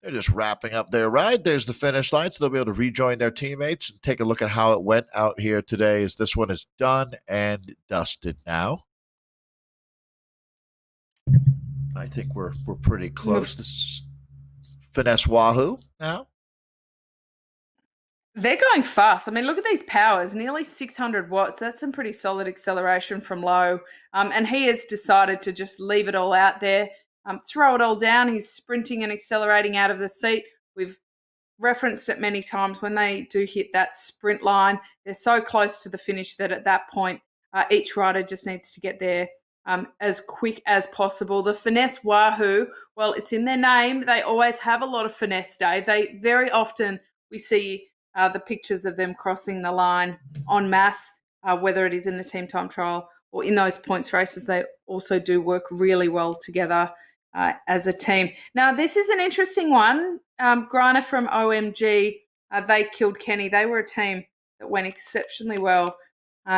They're just wrapping up their ride. There's the finish line, so they'll be able to rejoin their teammates and take a look at how it went out here today as this one is done and dusted now. I think we're pretty close. This is Finesse Wahoo now. They're going fast. I mean, look at these powers, nearly 600 watts. That's some pretty solid acceleration from low. And he has decided to just leave it all out there, throw it all down. He's sprinting and accelerating out of the seat. We've referenced it many times. When they do hit that sprint line, they're so close to the finish that at that point, each rider just needs to get there as quick as possible. The Finesse Wahoo, well, it's in their name. They always have a lot of finesse, Dave. They very often, we see the pictures of them crossing the line en masse, whether it is in the team time trial or in those points races. They also do work really well together as a team. Now, this is an interesting one. Grana from OMG, they killed Kenny. They were a team that went exceptionally well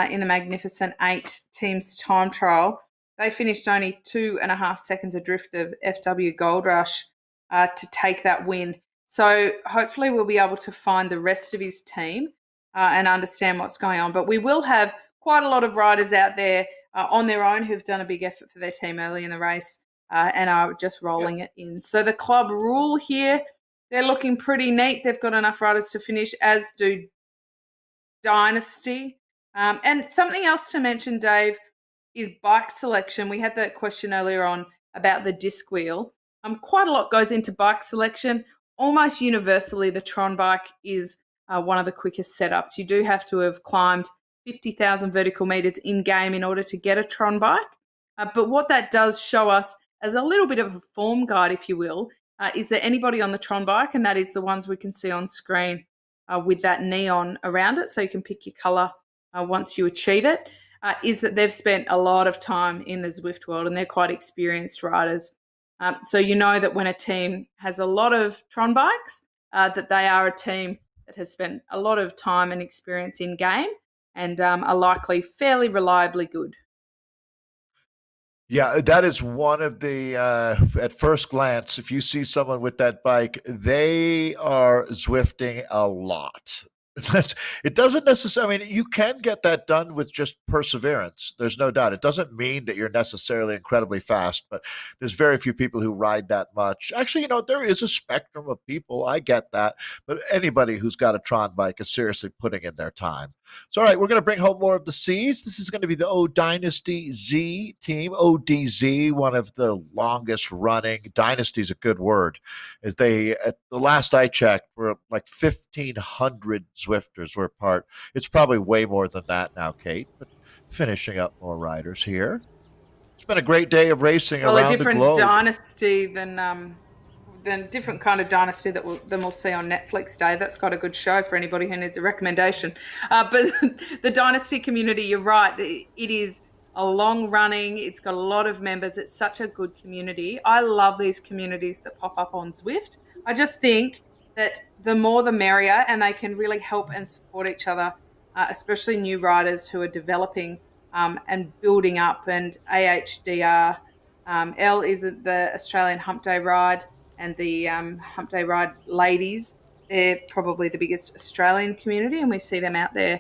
in the Magnificent 8 teams time trial. They finished only 2.5 seconds adrift of FW Gold Rush to take that win. So hopefully we'll be able to find the rest of his team and understand what's going on. But we will have quite a lot of riders out there on their own who've done a big effort for their team early in the race and are just rolling it in. So the club rule here, they're looking pretty neat. They've got enough riders to finish, as do Dynasty. And something else to mention, Dave, is bike selection. We had that question earlier on about the disc wheel. Quite a lot goes into bike selection. Almost universally, the Tron bike is one of the quickest setups. You do have to have climbed 50,000 vertical meters in-game in order to get a Tron bike. But what that does show us as a little bit of a form guide, if you will, is there anybody on the Tron bike, and that is the ones we can see on screen with that neon around it, so you can pick your colour once you achieve it, is that they've spent a lot of time in the Zwift world and they're quite experienced riders. So you know that when a team has a lot of Tron bikes, that they are a team that has spent a lot of time and experience in game and are likely fairly reliably good. Yeah, that is one of the, at first glance, if you see someone with that bike, they are Zwifting a lot. It doesn't necessarily, I mean, you can get that done with just perseverance. There's no doubt. It doesn't mean that you're necessarily incredibly fast, but there's very few people who ride that much. Actually, there is a spectrum of people. I get that. But anybody who's got a Tron bike is seriously putting in their time. So, all right, we're going to bring home more of the C's. This is going to be the O Dynasty Z team. ODZ, one of the longest running. Dynasty is a good word. As they, at the last I checked, were like 1,500 Zwifters were part. It's probably way more than that now, Kate, but finishing up more riders here. It's been a great day of racing around the globe. A different dynasty than different kind of dynasty than we'll see on Netflix, Dave. That's got a good show for anybody who needs a recommendation. But the dynasty community, you're right. It is a long running. It's got a lot of members. It's such a good community. I love these communities that pop up on Zwift. I just think that the more the merrier, and they can really help and support each other, especially new riders who are developing and building up. And AHDR L is the Australian Hump Day Ride, and the Hump Day Ride ladies. They're probably the biggest Australian community, and we see them out there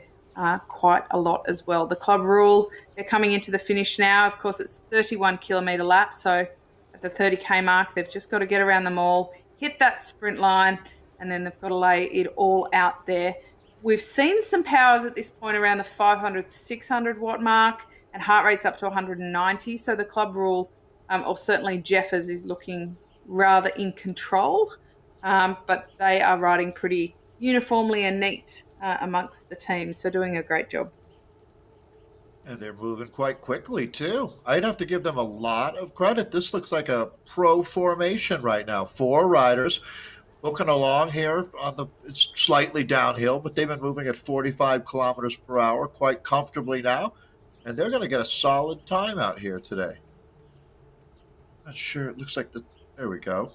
quite a lot as well. The club rule, they're coming into the finish now. Of course, it's 31 kilometre lap, so at the 30k mark, they've just got to get around them all, hit that sprint line, and then they've got to lay it all out there. We've seen some powers at this point around the 500, 600 watt mark, and heart rates up to 190. So the club rule, or certainly Jeffers, is looking rather in control, but they are riding pretty uniformly and neat amongst the team, so doing a great job. And they're moving quite quickly, too. I'd have to give them a lot of credit. This looks like a pro formation right now. 4 riders looking along here it's slightly downhill, but they've been moving at 45 kilometers per hour quite comfortably now, and they're going to get a solid time out here today. Not sure. It looks like there we go.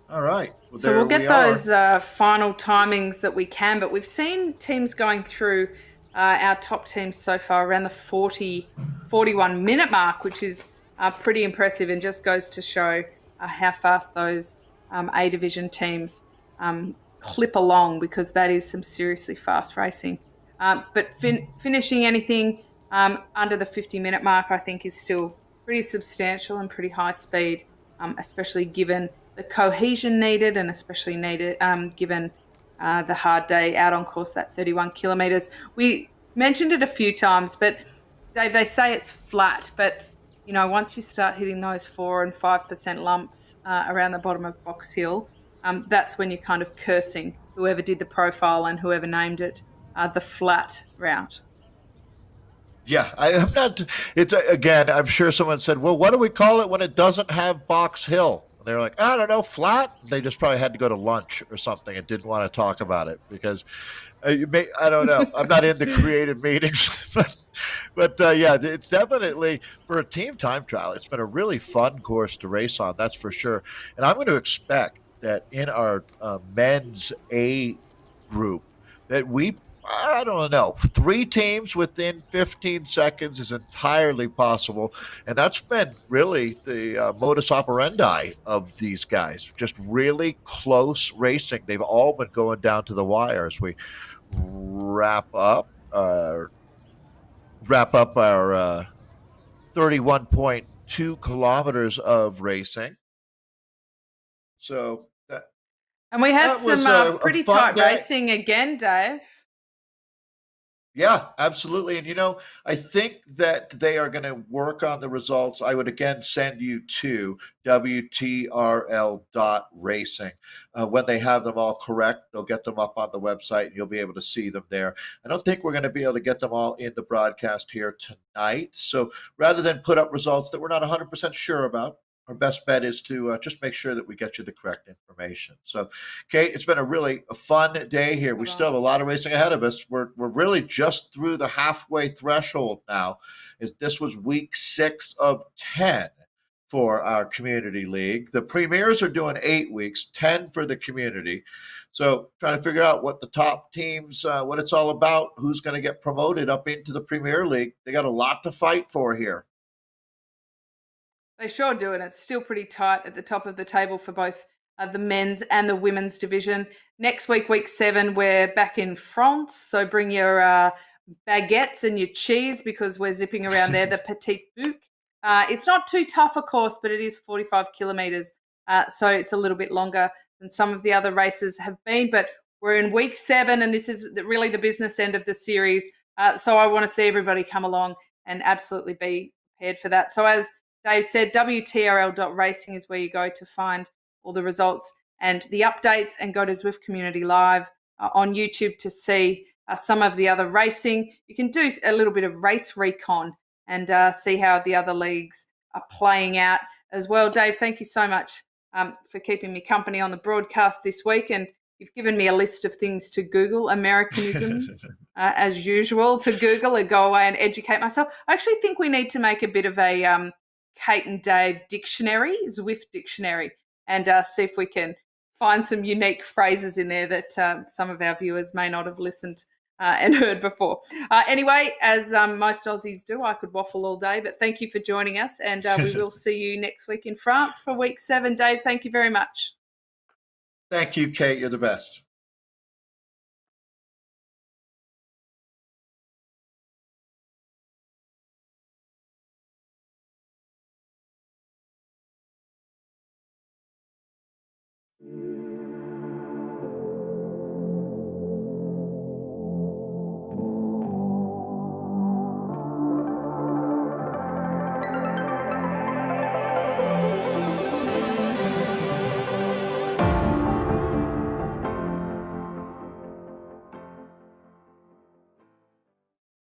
All right. Well, so we'll get those final timings that we can, but we've seen teams going through our top teams so far around the 41 minute mark, which is pretty impressive and just goes to show how fast those A division teams clip along, because that is some seriously fast racing. But finishing anything under the 50-minute mark, I think, is still pretty substantial and pretty high speed, especially given the cohesion needed, and especially needed given the hard day out on course, that 31 kilometres. We mentioned it a few times, but Dave, they say it's flat, but once you start hitting those 4 and 5% lumps around the bottom of Box Hill, that's when you're kind of cursing whoever did the profile and whoever named it the flat route. Yeah, I'm not. It's again. I'm sure someone said, "Well, what do we call it when it doesn't have Box Hill?" And they're like, "I don't know, flat." They just probably had to go to lunch or something and didn't want to talk about it because I don't know. I'm not in the creative meetings, but yeah, it's definitely for a team time trial. It's been a really fun course to race on, that's for sure. And I'm going to expect that in our men's A group that I don't know, 3 teams within 15 seconds is entirely possible. And that's been really the modus operandi of these guys. Just really close racing. They've all been going down to the wire as we wrap up our 31.2 kilometers of racing. So and we had that was some a pretty fun tight day. racing again, Dave. Yeah, absolutely. And I think that they are going to work on the results. I would again send you to WTRL.racing. When they have them all correct, they'll get them up on the website and you'll be able to see them there. I don't think we're going to be able to get them all in the broadcast here tonight. So rather than put up results that we're not 100% sure about, our best bet is to just make sure that we get you the correct information. So, Kate, it's been a fun day here. We still have a lot of racing ahead of us. We're really just through the halfway threshold now. As this was week 6 of 10 for our community league. The premiers are doing 8 weeks, 10 for the community. So trying to figure out what the top teams, what it's all about, who's going to get promoted up into the Premier League. They got a lot to fight for here. They sure do, and it's still pretty tight at the top of the table for both the men's and the women's division. Next week, week 7, we're back in France, so bring your baguettes and your cheese, because we're zipping around there, the Petit Bouc. It's not too tough, of course, but it is 45 kilometres, so it's a little bit longer than some of the other races have been, but we're in week 7, and this is really the business end of the series, so I want to see everybody come along and absolutely be prepared for that. So as Dave said, WTRL.racing is where you go to find all the results and the updates, and go to Zwift Community Live on YouTube to see some of the other racing. You can do a little bit of race recon and see how the other leagues are playing out as well. Dave, thank you so much for keeping me company on the broadcast this week, and you've given me a list of things to Google, Americanisms, as usual, to Google and go away and educate myself. I actually think we need to make a bit of a Kate and Dave dictionary, Zwift dictionary, and see if we can find some unique phrases in there that some of our viewers may not have listened and heard before. Anyway, as most Aussies do, I could waffle all day, but thank you for joining us, and we will see you next week in France for week 7. Dave, thank you very much. Thank you, Kate. You're the best.